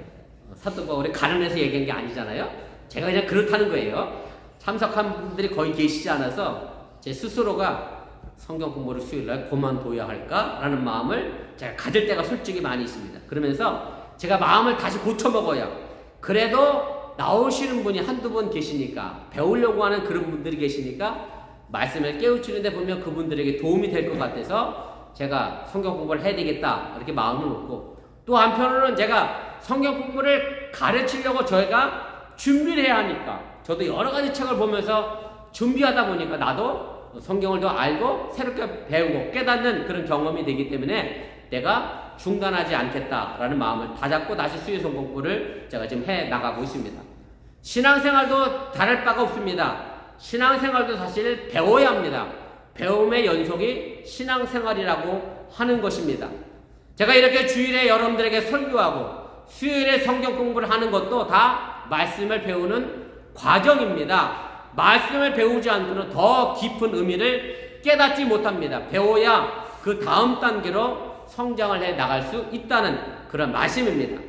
C: 사도 바울이 가난해서 얘기한 게 아니잖아요. 제가 그냥 그렇다는 거예요. 참석한 분들이 거의 계시지 않아서 제 스스로가 성경 공부를 수요일날 그만둬야 할까라는 마음을 제가 가질 때가 솔직히 많이 있습니다. 그러면서 제가 마음을 다시 고쳐먹어요. 그래도 나오시는 분이 한두 분 계시니까, 배우려고 하는 그런 분들이 계시니까 말씀을 깨우치는데 보면 그분들에게 도움이 될 것 같아서 제가 성경 공부를 해야 되겠다 이렇게 마음을 놓고, 또 한편으로는 제가 성경 공부를 가르치려고 저희가 준비를 해야 하니까 저도 여러 가지 책을 보면서 준비하다 보니까 나도 성경을 더 알고 새롭게 배우고 깨닫는 그런 경험이 되기 때문에 내가 중단하지 않겠다라는 마음을 다잡고 다시 수요성 공부를 제가 지금 해 나가고 있습니다. 신앙생활도 다를 바가 없습니다. 신앙생활도 사실 배워야 합니다. 배움의 연속이 신앙생활이라고 하는 것입니다. 제가 이렇게 주일에 여러분들에게 설교하고 수요일에 성경 공부를 하는 것도 다 말씀을 배우는 과정입니다. 말씀을 배우지 않고는 더 깊은 의미를 깨닫지 못합니다. 배워야 그 다음 단계로 성장을 해 나갈 수 있다는 그런 말씀입니다.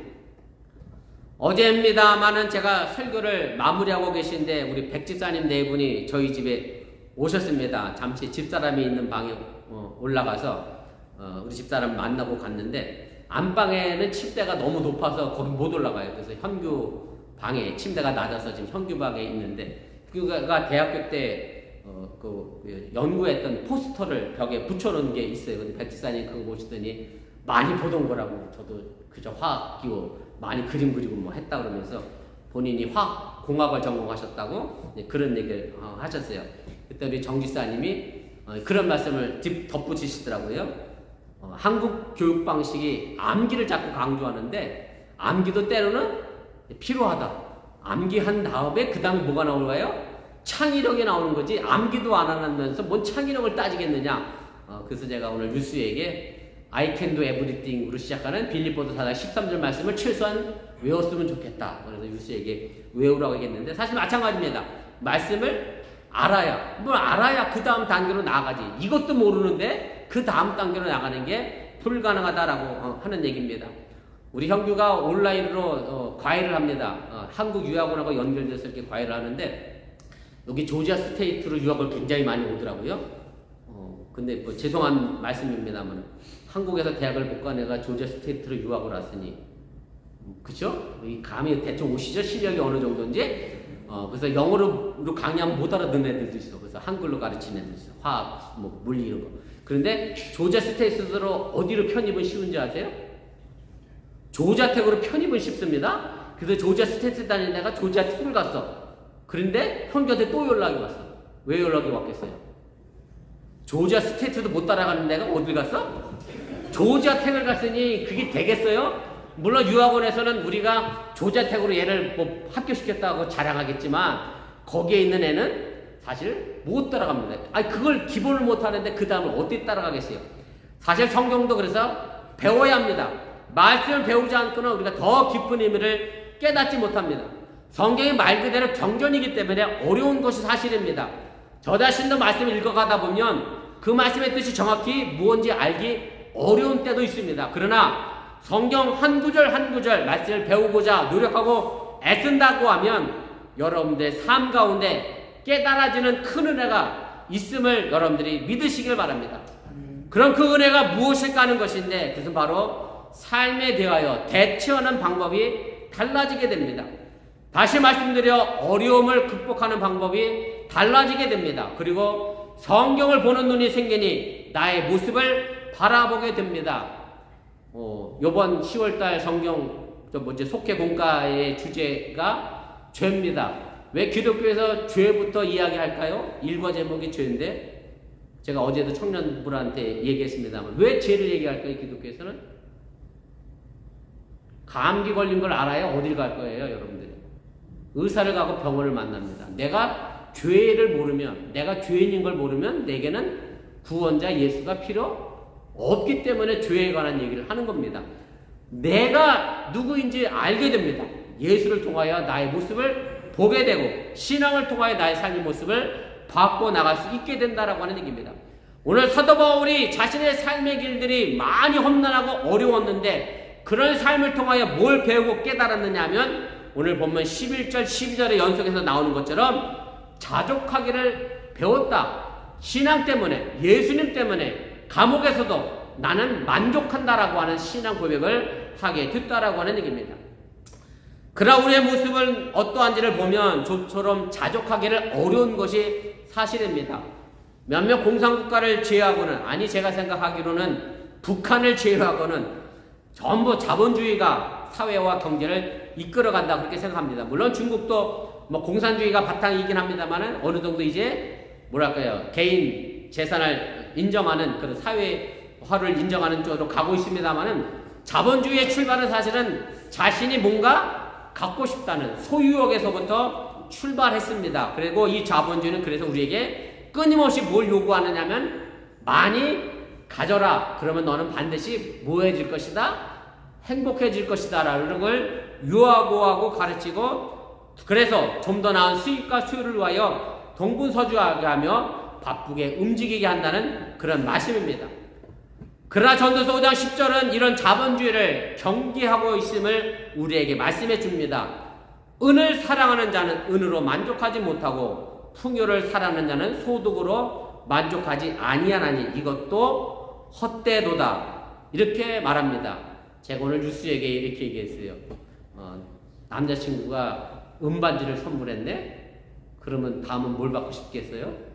C: 어제입니다마는 제가 설교를 마무리하고 계신데 우리 백 집사님 네 분이 저희 집에 오셨습니다. 잠시 집사람이 있는 방에 올라가서 우리 집사람 만나고 갔는데 안방에는 침대가 너무 높아서 거기 못 올라가요. 그래서 현규 방에 침대가 낮아서 지금 현규 방에 있는데 현규가 대학교 때 연구했던 포스터를 벽에 붙여놓은 게 있어요. 근데 백 집사님 그거 보시더니 많이 보던 거라고 저도 그저 화학 기호 많이 그림 그리고 뭐 했다 그러면서 본인이 화학공학을 전공하셨다고 그런 얘기를 하셨어요. 그때 우리 정 집사님이 그런 말씀을 덧붙이시더라고요. 한국 교육 방식이 암기를 자꾸 강조하는데 암기도 때로는 필요하다. 암기한 다음에 그 다음에 뭐가 나올까요? 창의력이 나오는 거지 암기도 안 하면서 뭔 창의력을 따지겠느냐. 그래서 제가 오늘 유수에게 I can do everything으로 시작하는 빌립보서 4장 13절 말씀을 최소한 외웠으면 좋겠다. 그래서 유수에게 외우라고 얘기했는데 사실 마찬가지입니다. 말씀을 알아야 그 다음 단계로 나아가지. 이것도 모르는데 그 다음 단계로 나가는 게 불가능하다라고 하는 얘기입니다. 우리 형규가 온라인으로 과외를 합니다. 한국 유학원하고 연결돼서 이렇게 과외를 하는데 여기 조지아 스테이트로 유학을 굉장히 많이 오더라고요. 근데 뭐 죄송한 말씀입니다만 한국에서 대학을 못 간 애가 조지아 스테이트로 유학을 왔으니 그죠? 이 감이 대충 오시죠? 실력이 어느 정도인지. 그래서 영어로 강의하면 못 알아듣는 애들도 있어. 그래서 한글로 가르치는 애들도 있어. 화학, 뭐 물리 이런 거. 그런데 조지아 스테이트로 어디로 편입은 쉬운지 아세요? 조지아텍으로 편입은 쉽습니다. 그래서 조지아 스테이트 다니는 애가 조지아텍을 갔어. 그런데 형제한테 또 연락이 왔어. 왜 연락이 왔겠어요? 조지아 스테이트도 못 따라가는 애가 어딜 갔어? 조지아텍을 갔으니 그게 되겠어요? 물론 유학원에서는 우리가 조지아텍으로 얘를 뭐 합격시켰다고 자랑하겠지만 거기에 있는 애는 사실 못 따라갑니다. 아니 그걸 기본을 못 하는데 그 다음을 어떻게 따라가겠어요? 사실 성경도 그래서 배워야 합니다. 말씀을 배우지 않고는 우리가 더 깊은 의미를 깨닫지 못합니다. 성경이 말 그대로 경전이기 때문에 어려운 것이 사실입니다. 저 자신도 말씀을 읽어가다 보면 그 말씀의 뜻이 정확히 무엇인지 알기 어려운 때도 있습니다. 그러나 성경 한 구절 한 구절 말씀을 배우고자 노력하고 애쓴다고 하면 여러분들의 삶 가운데 깨달아지는 큰 은혜가 있음을 여러분들이 믿으시길 바랍니다. 그럼 그 은혜가 무엇일까 하는 것인데 그것은 바로 삶에 대하여 대처하는 방법이 달라지게 됩니다. 다시 말씀드려 어려움을 극복하는 방법이 달라지게 됩니다. 그리고 성경을 보는 눈이 생기니 나의 모습을 바라보게 됩니다. 요번 10월달 성경 속회 공과의 주제가 죄입니다. 왜 기독교에서 죄부터 이야기할까요? 일과 제목이 죄인데 제가 어제도 청년분한테 얘기했습니다만 왜 죄를 얘기할까요? 기독교에서는 감기 걸린 걸 알아야 어딜 갈 거예요, 여러분들이. 의사를 가고 병원을 만납니다. 내가 죄를 모르면, 내가 죄인인 걸 모르면 내게는 구원자 예수가 필요 없기 때문에 죄에 관한 얘기를 하는 겁니다. 내가 누구인지 알게 됩니다. 예수를 통하여 나의 모습을 보게 되고 신앙을 통하여 나의 삶의 모습을 바꿔 나갈 수 있게 된다라고 하는 얘기입니다. 오늘 사도 바울이 자신의 삶의 길들이 많이 험난하고 어려웠는데 그런 삶을 통하여 뭘 배우고 깨달았느냐 하면 오늘 보면 11절 12절의 연속에서 나오는 것처럼 자족하기를 배웠다. 신앙 때문에 예수님 때문에 감옥에서도 나는 만족한다라고 하는 신앙 고백을 하게 됐다라고 하는 얘기입니다. 그러나 우리의 모습은 어떠한지를 보면 좀처럼 자족하기를 어려운 것이 사실입니다. 몇몇 공산국가를 제외하고는 아니 제가 생각하기로는 북한을 제외하고는 전부 자본주의가 사회와 경제를 이끌어간다 그렇게 생각합니다. 물론 중국도 뭐 공산주의가 바탕이긴 합니다만은 어느 정도 이제 뭐랄까요 개인 재산을 인정하는 그런 사회화를 인정하는 쪽으로 가고 있습니다만은 자본주의의 출발은 사실은 자신이 뭔가 갖고 싶다는 소유욕에서부터 출발했습니다. 그리고 이 자본주의는 그래서 우리에게 끊임없이 뭘 요구하느냐면 많이 가져라. 그러면 너는 반드시 뭐해질 것이다? 행복해질 것이다 라는 걸 유하고 가르치고 그래서 좀 더 나은 수익과 수요를 위하여 동분서주하게 하며 바쁘게 움직이게 한다는 그런 말씀입니다. 그러나 전도서 5장 10절은 이런 자본주의를 경계하고 있음을 우리에게 말씀해 줍니다. 은을 사랑하는 자는 은으로 만족하지 못하고 풍요를 사랑하는 자는 소득으로 만족하지 아니하나니 이것도 헛되도다. 이렇게 말합니다. 제가 오늘 뉴스에게 이렇게 얘기했어요. 남자친구가 은반지를 선물했네? 그러면 다음은 뭘 받고 싶겠어요?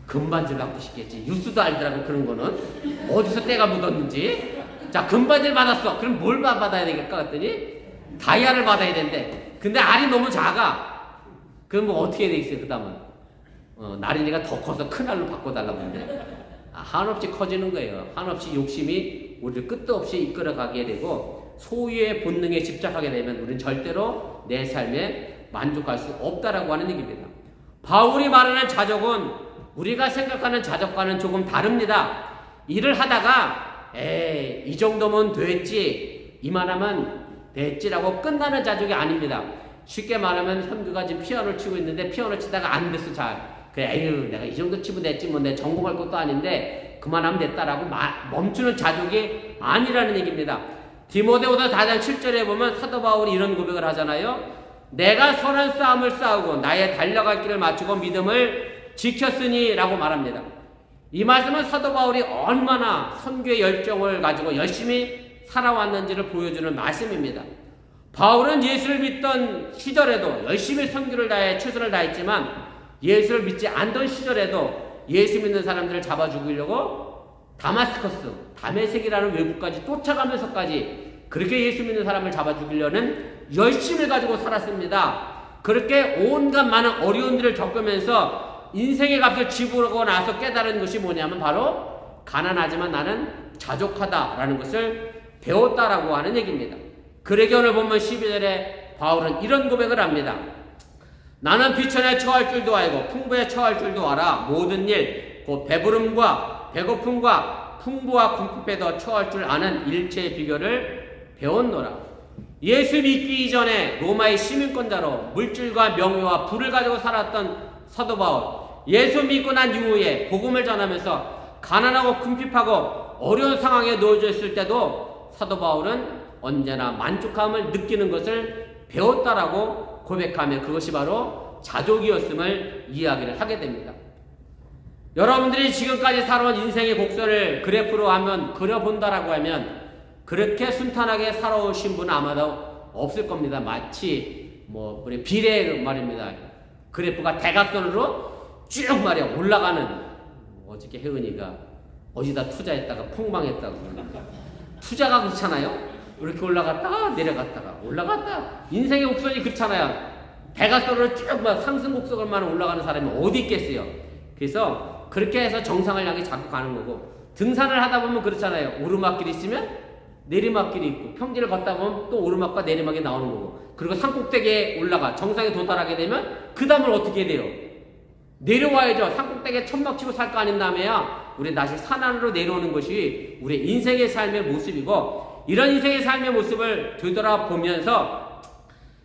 C: 금반지를 받고 싶겠지. 뉴스도 알더라고 그런 거는. 어디서 때가 묻었는지. 자, 금반지를 받았어. 그럼 뭘 받아야 되겠까? 그랬더니 다이아를 받아야 된대. 근데 알이 너무 작아. 그럼 뭐 어떻게 돼 있어요? 그 다음은 나린이가 더 커서 큰 알로 바꿔달라고 하는데 한없이 커지는 거예요. 한없이 욕심이 우리를 끝도 없이 이끌어가게 되고 소유의 본능에 집착하게 되면 우리는 절대로 내 삶에 만족할 수 없다라고 하는 얘기입니다. 바울이 말하는 자족은 우리가 생각하는 자족과는 조금 다릅니다. 일을 하다가 이 정도면 됐지, 이만하면 됐지라고 끝나는 자족이 아닙니다. 쉽게 말하면 현규가 지금 피아노를 치고 있는데 피아노 치다가 안 됐어. 잘 그래, 에휴 내가 이 정도 치면 됐지, 뭐 내 전공할 것도 아닌데 그만하면 됐다라고 멈추는 자족이 아니라는 얘기입니다. 디모데후서 4장 7절에 보면 사도 바울이 이런 고백을 하잖아요. 내가 선한 싸움을 싸우고 나의 달려갈 길을 마치고 믿음을 지켰으니 라고 말합니다. 이 말씀은 사도 바울이 얼마나 선교의 열정을 가지고 열심히 살아왔는지를 보여주는 말씀입니다. 바울은 예수를 믿던 시절에도 열심히 선교를 다해 최선을 다했지만 예수를 믿지 않던 시절에도 예수 믿는 사람들을 잡아 죽이려고 다마스커스, 다메섹이라는 외국까지 쫓아가면서까지 그렇게 예수 믿는 사람을 잡아 죽이려는 열심을 가지고 살았습니다. 그렇게 온갖 많은 어려운 일을 겪으면서 인생의 값을 지불하고 나서 깨달은 것이 뭐냐면 바로 가난하지만 나는 자족하다라는 것을 배웠다라고 하는 얘기입니다. 그레기온을 보면 12절에 바울은 이런 고백을 합니다. 나는 비천에 처할 줄도 알고 풍부에 처할 줄도 알아. 모든 일, 곧 배부름과 배고픔과 풍부와 궁핍에도 처할 줄 아는 일체의 비결을 배웠노라. 예수 믿기 이전에 로마의 시민권자로 물질과 명예와 부를 가지고 살았던 사도 바울, 예수 믿고 난 이후에 복음을 전하면서 가난하고 궁핍하고 어려운 상황에 놓여져 있을 때도 사도 바울은 언제나 만족함을 느끼는 것을 배웠다라고 고백하며 그것이 바로 자족이었음을 이야기를 하게 됩니다. 여러분들이 지금까지 살아온 인생의 곡선을 그래프로 한번 그려본다라고 하면 그렇게 순탄하게 살아오신 분은 아마도 없을 겁니다. 마치 우리 비례 말입니다. 그래프가 대각선으로 쭉 말이야 올라가는, 어저께 혜은이가 어디다 투자했다가 폭망했다고. 투자가 그렇잖아요. 이렇게 올라갔다가 내려갔다가 올라갔다. 인생의 곡선이 그렇잖아요. 대각선으로 쭉 상승 곡선만 올라가는 사람이 어디 있겠어요. 그래서 그렇게 해서 정상을 향해 자꾸 가는 거고, 등산을 하다 보면 그렇잖아요. 오르막길이 있으면 내리막길이 있고, 평지를 걷다 보면 또 오르막과 내리막이 나오는 거고, 그리고 산꼭대기에 올라가 정상에 도달하게 되면 그 다음을 어떻게 돼요? 내려와야죠. 산꼭대기에 천막 치고 살 거 아닌 다음에야 우리 다시 산 안으로 내려오는 것이 우리 인생의 삶의 모습이고, 이런 인생의 삶의 모습을 되돌아보면서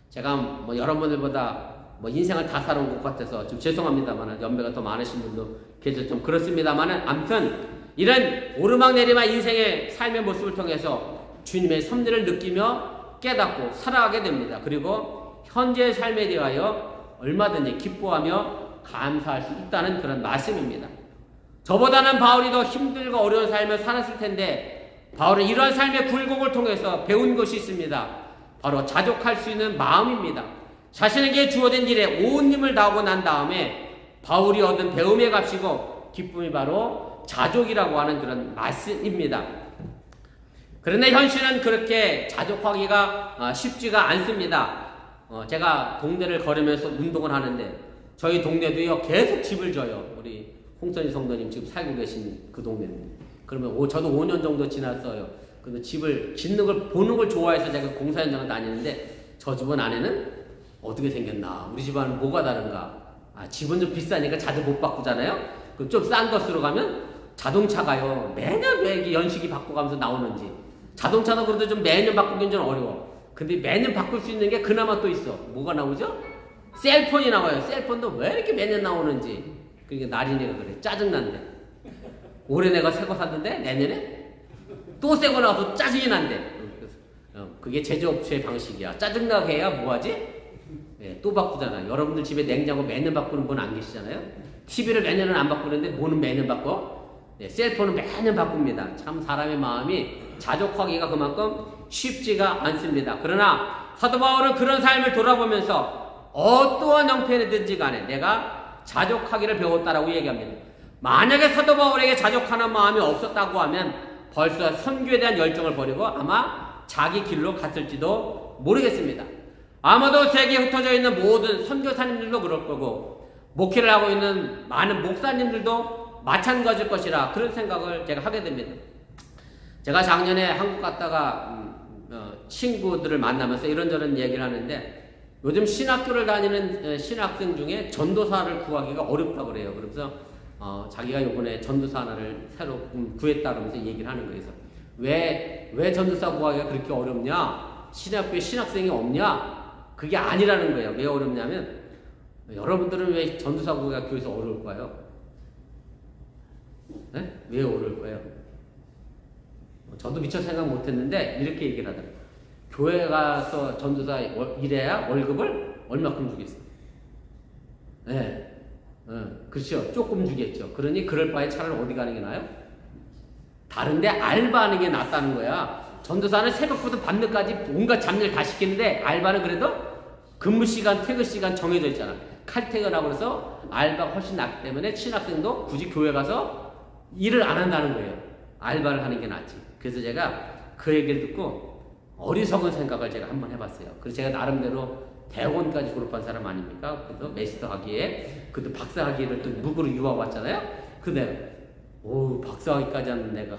C: 제가 여러분들보다 인생을 다 살아온 것 같아서 좀 죄송합니다만, 연배가 더 많으신 분도 계셔서 좀 그렇습니다만, 아무튼 이런 오르막 내리막 인생의 삶의 모습을 통해서 주님의 섭리를 느끼며 깨닫고 살아가게 됩니다. 그리고 현재의 삶에 대하여 얼마든지 기뻐하며 감사할 수 있다는 그런 말씀입니다. 저보다는 바울이 더 힘들고 어려운 삶을 살았을 텐데, 바울은 이러한 삶의 굴곡을 통해서 배운 것이 있습니다. 바로 자족할 수 있는 마음입니다. 자신에게 주어진 일에 온 힘을 다하고 난 다음에 바울이 얻은 배움의 값이고 기쁨이 바로 자족이라고 하는 그런 말씀입니다. 그런데 현실은 그렇게 자족하기가 쉽지가 않습니다. 제가 동네를 걸으면서 운동을 하는데 저희 동네도요 계속 집을 져요. 우리 홍선희 성도님 지금 살고 계신 그 동네는. 그러면 저도 5년 정도 지났어요. 근데 집을 짓는 걸 보는 걸 좋아해서 제가 공사 현장을 다니는데, 저 집은 안에는 어떻게 생겼나, 우리 집안은 뭐가 다른가. 집은 좀 비싸니까 자주 못 바꾸잖아요. 그럼 좀 싼 것으로 가면 자동차가요 매년 왜 이렇게 연식이 바꿔가면서 나오는지. 자동차도 그래도 좀 매년 바꾸기는 좀 어려워. 근데 매년 바꿀 수 있는 게 그나마 또 있어. 뭐가 나오죠? 셀폰이 나와요. 셀폰도 왜 이렇게 매년 나오는지. 그러니까 나린이가 그래. 짜증난데. 올해 내가 새 거 샀는데 내년에 또 새거 나와서 짜증이 난대. 그게 제조업체의 방식이야. 짜증나게 해야 뭐하지? 예, 또 바꾸잖아요. 여러분들 집에 냉장고 매년 바꾸는 분 안 계시잖아요. TV를 매년은 안 바꾸는데 뭐는 매년 바꿔? 예, 셀폰은 매년 바꿉니다. 참 사람의 마음이 자족하기가 그만큼 쉽지가 않습니다. 그러나 사도 바울은 그런 삶을 돌아보면서 어떠한 형편이든지 간에 내가 자족하기를 배웠다라고 얘기합니다. 만약에 사도 바울에게 자족하는 마음이 없었다고 하면 벌써 선교에 대한 열정을 버리고 아마 자기 길로 갔을지도 모르겠습니다. 아마도 세계에 흩어져 있는 모든 선교사님들도 그럴 거고 목회를 하고 있는 많은 목사님들도 마찬가지일 것이라 그런 생각을 제가 하게 됩니다. 제가 작년에 한국 갔다가 친구들을 만나면서 이런저런 얘기를 하는데 요즘 신학교를 다니는 신학생 중에 전도사를 구하기가 어렵다고 그래요. 그래서 자기가 요번에 전도사 하나를 새로 구했다 그러면서 얘기를 하는 거예요. 왜 전도사 구하기가 그렇게 어렵냐? 신학교에 신학생이 없냐? 그게 아니라는 거예요. 왜 어렵냐면 여러분들은 왜 전도사 구하기가 교회에서 어려울까요? 네? 왜 어려울까요? 저도 미처 생각 못했는데 이렇게 얘기를 하더라고요. 교회 가서 전도사 일해야 월급을 얼마큼 주겠어요? 네. 그렇죠. 조금 주겠죠. 그러니 그럴 바에 차라리 어디 가는 게 나아요? 다른데 알바하는 게 낫다는 거야. 전도사는 새벽부터 밤늦까지 온갖 잡일 다 시키는데 알바는 그래도 근무 시간, 퇴근 시간 정해져 있잖아. 칼퇴근하고 그래서 알바가 훨씬 낫기 때문에 신학생도 굳이 교회 가서 일을 안 한다는 거예요. 알바를 하는 게 낫지. 그래서 제가 그 얘기를 듣고 어리석은 생각을 제가 한번 해봤어요. 그래서 제가 나름대로 대학원까지 졸업한 사람 아닙니까? 그래서 메스터 학위에, 그래도 박사 학위를 또 무구로 유학 왔잖아요? 근데, 박사 학위까지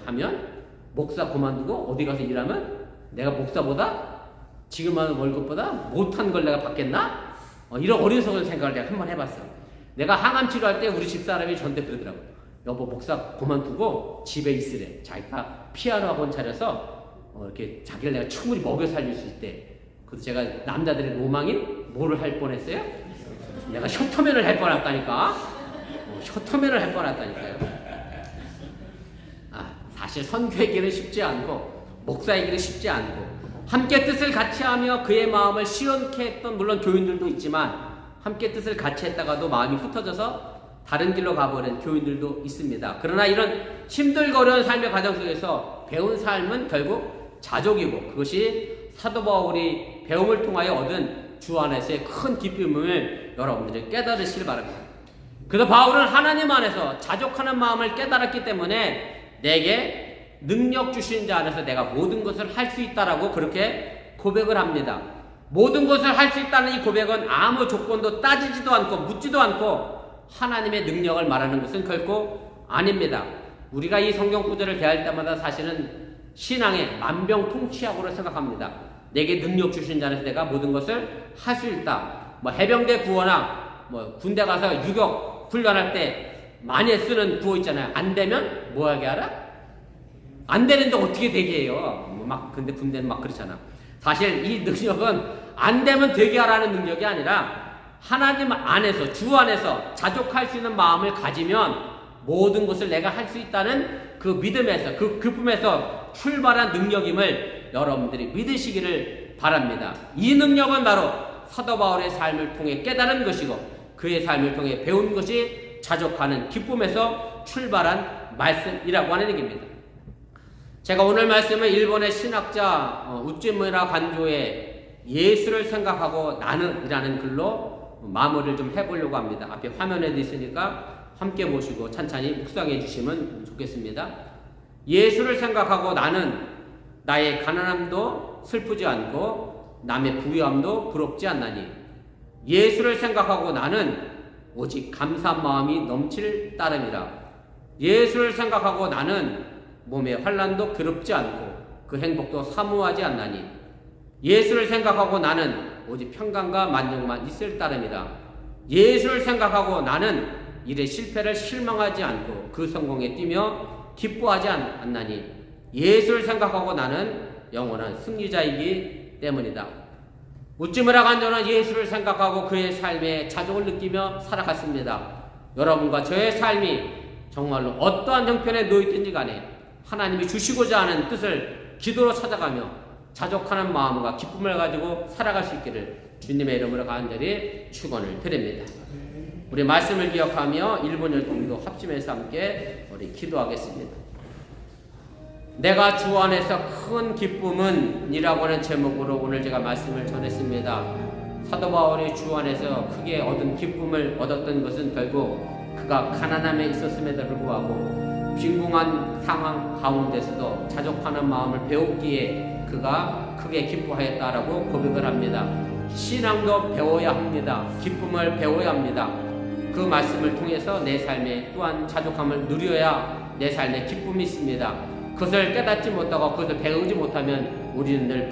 C: 하면, 목사 그만두고 어디 가서 일하면 내가 목사보다 지금 하는 월급보다 못한 걸 내가 받겠나? 이런 어리석은 생각을 내가 한번 해봤어. 내가 항암 치료할 때 우리 집사람이 저한테 그러더라고. 여보, 목사 그만두고 집에 있으래. 자기가 피아노 학원 차려서 이렇게 자기를 내가 충분히 먹여 살릴 수 있대. 그래서 제가 남자들의 로망인 뭐를 할 뻔했어요? 내가 셔터맨을 할 뻔했다니까. 셔터맨을 할 뻔했다니까요. 사실 선교의 길은 쉽지 않고 목사의 길은 쉽지 않고 함께 뜻을 같이 하며 그의 마음을 시원케 했던 물론 교인들도 있지만 함께 뜻을 같이 했다가도 마음이 흩어져서 다른 길로 가버린 교인들도 있습니다. 그러나 이런 힘들고 어려운 삶의 과정 속에서 배운 삶은 결국 자족이고 그것이 사도 바울이 배움을 통하여 얻은 주 안에서의 큰 기쁨을 여러분들이 깨달으시길 바랍니다. 그래서 바울은 하나님 안에서 자족하는 마음을 깨달았기 때문에 내게 능력 주신 자 안에서 내가 모든 것을 할 수 있다라고 그렇게 고백을 합니다. 모든 것을 할 수 있다는 이 고백은 아무 조건도 따지지도 않고 묻지도 않고 하나님의 능력을 말하는 것은 결코 아닙니다. 우리가 이 성경 구절을 대할 때마다 사실은 신앙의 만병통치약으로 생각합니다. 내게 능력 주신 자 안에서 내가 모든 것을 할 수 있다. 해병대 구호나 군대 가서 유격 훈련할 때 많이 쓰는 구호 있잖아요. 안 되면 뭐 하게 하라? 안 되는데 어떻게 되게 해요? 근데 군대는 막 그렇잖아. 사실 이 능력은 안 되면 되게 하라는 능력이 아니라 하나님 안에서, 주 안에서 자족할 수 있는 마음을 가지면 모든 것을 내가 할 수 있다는 그 믿음에서, 그 기쁨에서 출발한 능력임을 여러분들이 믿으시기를 바랍니다. 이 능력은 바로 사도 바울의 삶을 통해 깨달은 것이고 그의 삶을 통해 배운 것이 자족하는 기쁨에서 출발한 말씀이라고 하는 얘기입니다. 제가 오늘 말씀은 일본의 신학자 우찌무라 간조의 예수를 생각하고 나는 이라는 글로 마무리를 좀 해보려고 합니다. 앞에 화면에도 있으니까 함께 보시고 찬찬히 묵상해 주시면 좋겠습니다. 예수를 생각하고 나는 나의 가난함도 슬프지 않고 남의 부유함도 부럽지 않나니 예수를 생각하고 나는 오직 감사한 마음이 넘칠 따름이라. 예수를 생각하고 나는 몸의 환난도 괴롭지 않고 그 행복도 사모하지 않나니 예수를 생각하고 나는 오직 평강과 만족만 있을 따름이라. 예수를 생각하고 나는 일의 실패를 실망하지 않고 그 성공에 뛰며 기뻐하지 않나니 예수를 생각하고 나는 영원한 승리자이기 때문이다. 우찌무라 간조는 예수를 생각하고 그의 삶에 자족을 느끼며 살아갔습니다. 여러분과 저의 삶이 정말로 어떠한 형편에 놓여있든지 간에 하나님이 주시고자 하는 뜻을 기도로 찾아가며 자족하는 마음과 기쁨을 가지고 살아갈 수 있기를 주님의 이름으로 간절히 축원을 드립니다. 우리 말씀을 기억하며 1분 열동도 합심해서 함께 우리 기도하겠습니다. 내가 주 안에서 큰 기쁨은 이라고 하는 제목으로 오늘 제가 말씀을 전했습니다. 사도 바울이 주 안에서 크게 얻은 기쁨을 얻었던 것은 결국 그가 가난함에 있었음에도 불구하고 빈궁한 상황 가운데서도 자족하는 마음을 배웠기에 그가 크게 기뻐하였다라고 고백을 합니다. 신앙도 배워야 합니다. 기쁨을 배워야 합니다. 그 말씀을 통해서 내 삶에 또한 자족함을 누려야 내 삶에 기쁨이 있습니다. 그것을 깨닫지 못하고 그것을 배우지 못하면 우리는 늘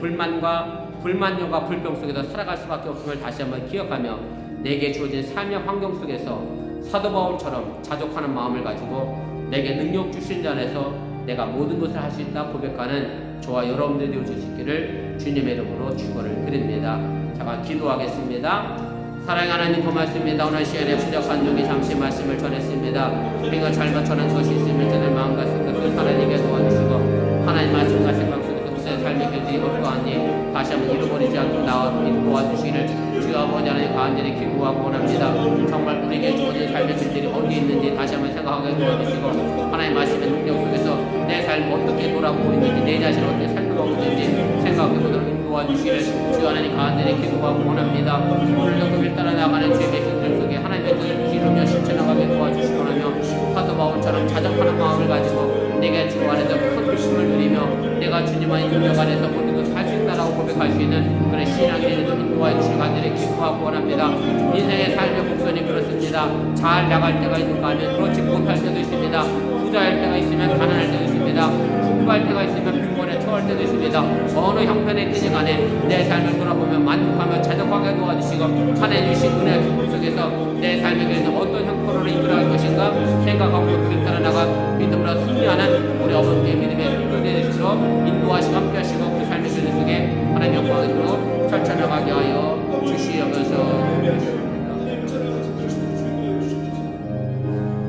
C: 불만족과 불평 속에서 살아갈 수밖에 없음을 다시 한번 기억하며 내게 주어진 삶의 환경 속에서 사도 바울처럼 자족하는 마음을 가지고 내게 능력 주신 자 안에서 내가 모든 것을 할 수 있다 고백하는 저와 여러분들이 되어 주시기를 주님의 이름으로 축원을 드립니다. 제가 기도하겠습니다. 사랑하는 하나님 고맙습니다. 오늘 시간에 부족한 종이 잠시 말씀을 전했습니다. 우리가 잘못 전한 것이 있으면 저들 마음과 생각을 하나님께 도와주시고 하나님 말씀과 생각 속에서 우리의 삶의 길들이 어떠하니 다시 한번 잃어버리지 않고 나와 우리 도와주시기를 주여 아버지 하나님 간절히 기도하고 원합니다. 정말 우리에게 주어진 삶의 길들이 어디 있는지 다시 한번 생각하게 도와주시고 하나님 말씀의 능력 속에서 내 삶 어떻게 돌아보고 있는지 내 자신을 어떻게 살펴보고 있는지 생각해보도록 도와주시기를 주여 하나님 간절히 기도하고 원합니다. 오늘도 그 길 따라 나가는 주의 백성들 속에 하나님의 뜻을 기르며 실천하게 도와주시고 하며 사도 바울처럼 자족하는 마음을 가지고 내가 주 안에서 큰 기쁨을 누리며 내가 주님 안의 능력 안에서 모든 것을 할 수 있다라고 고백할 수 있는 그런 신앙이 되는 인도하여 주시고 간절히 기도하고 원합니다. 인생의 삶의 곡선이 그렇습니다. 잘 나갈 때가 있는가 하면 그렇지 못할 때도 있습니다. 부자일 때가 있으면 가난할 때도 있습니다. 풍부할 때가 있으면 빈곤에 처할 때도 있습니다. 어느 형편에 있든지 간에 내 삶을 돌아보면 만족하며 자족하게 도와주시고 하나님 주신 은혜의 기쁨 속에서 내 삶의 길에서 어떤 형편으로 이끌어갈 것인가 생각하고 그를 따라 나가 믿음으로 승리하는 우리 어머니의 믿음의 흔들게 되시도록 인도하시고 함께하시고 그 삶의 길 속에 하나님 영광으로 펼쳐나가게 하여 주시옵소서.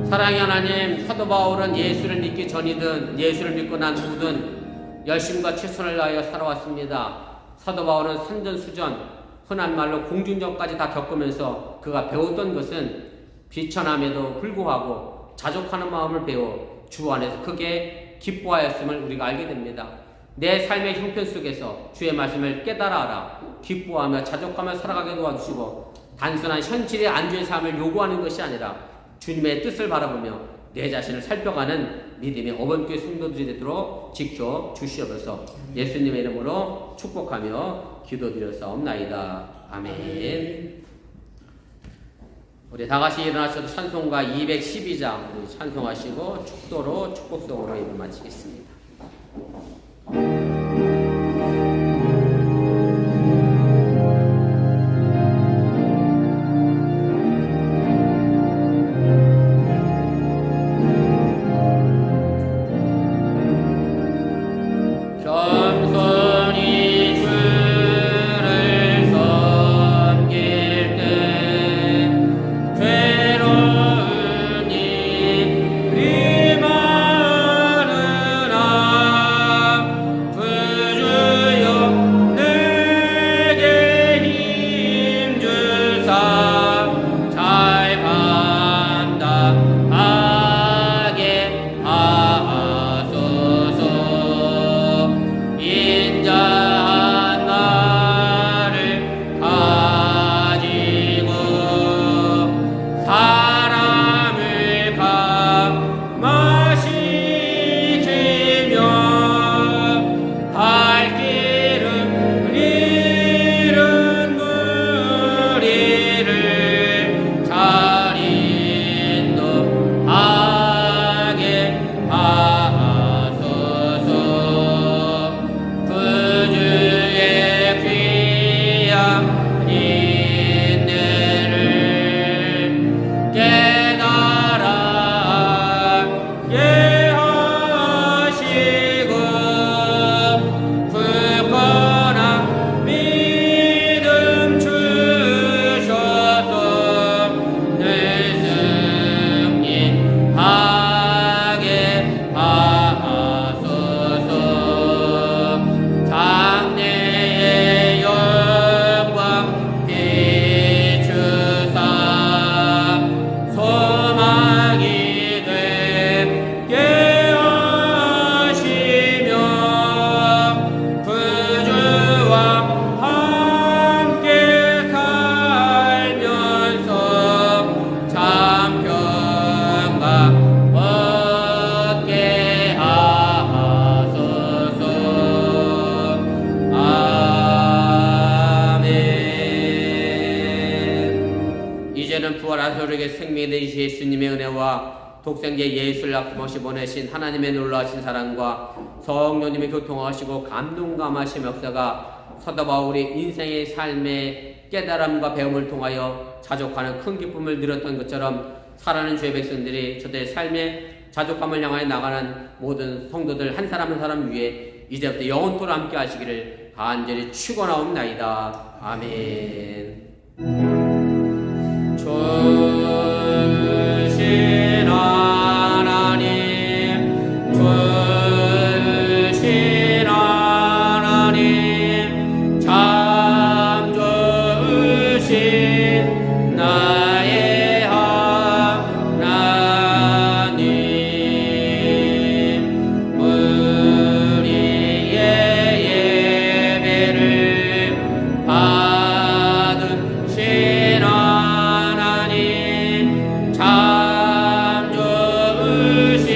C: 사랑의 하나님, 사도 바울은 예수를 믿기 전이든 예수를 믿고 난 후든 열심과 최선을 다하여 살아왔습니다. 사도 바울은 산전수전, 흔한 말로 공중전까지 다 겪으면서 그가 배웠던 것은 비천함에도 불구하고 자족하는 마음을 배워 주 안에서 크게 기뻐하였음을 우리가 알게 됩니다. 내 삶의 형편 속에서 주의 말씀을 깨달아 알아 기뻐하며 자족하며 살아가게 도와주시고 단순한 현실의 안주의 삶을 요구하는 것이 아니라 주님의 뜻을 바라보며 내 자신을 살펴가는 믿음의 어번교회 성도들이 되도록 지켜 주시옵소서. 예수님의 이름으로 축복하며 기도드렸사옵나이다. 아멘. 우리 다같이 일어나셔서 찬송가 212장 우리 찬송하시고 축도로 축복송으로 예배 마치겠습니다.
B: 괴로운 일이 많으나
C: 우리에게 생명이 되신 예수님의 은혜와 독생자 예수를 아낌없이 보내신 하나님의 놀라우신 사랑과 성령님의 교통하시고 감동감하신 역사가 사도 바울이 인생의 삶의 깨달음과 배움을 통하여 자족하는 큰 기쁨을 누렸던 것처럼 사랑하는 주의 백성들이 저들의 삶의 자족함을 향하여 나가는 모든 성도들 한 사람 한 사람 위에 이제부터 영원토록 함께 하시기를 간절히 축원하옵나이다. 아멘. 주신 하나님, 주신 하나님, 참 좋으신 나의 하나님, 우리의 예배를 받으신 하나님, 참 좋으신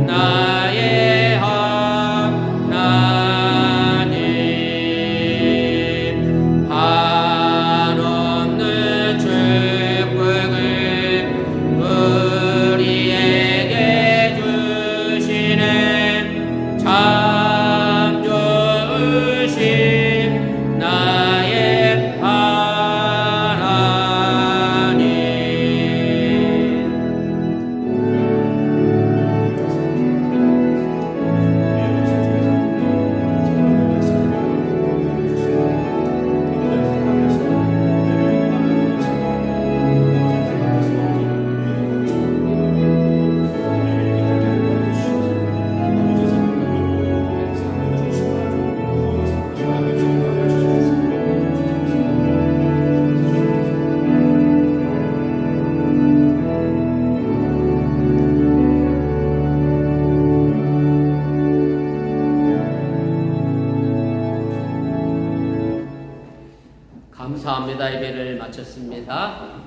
C: 나의 하나님, 한없는 축복을 우리에게 주시는 참 좋으신 나의 하나님. 감사합니다. 예배를 마쳤습니다.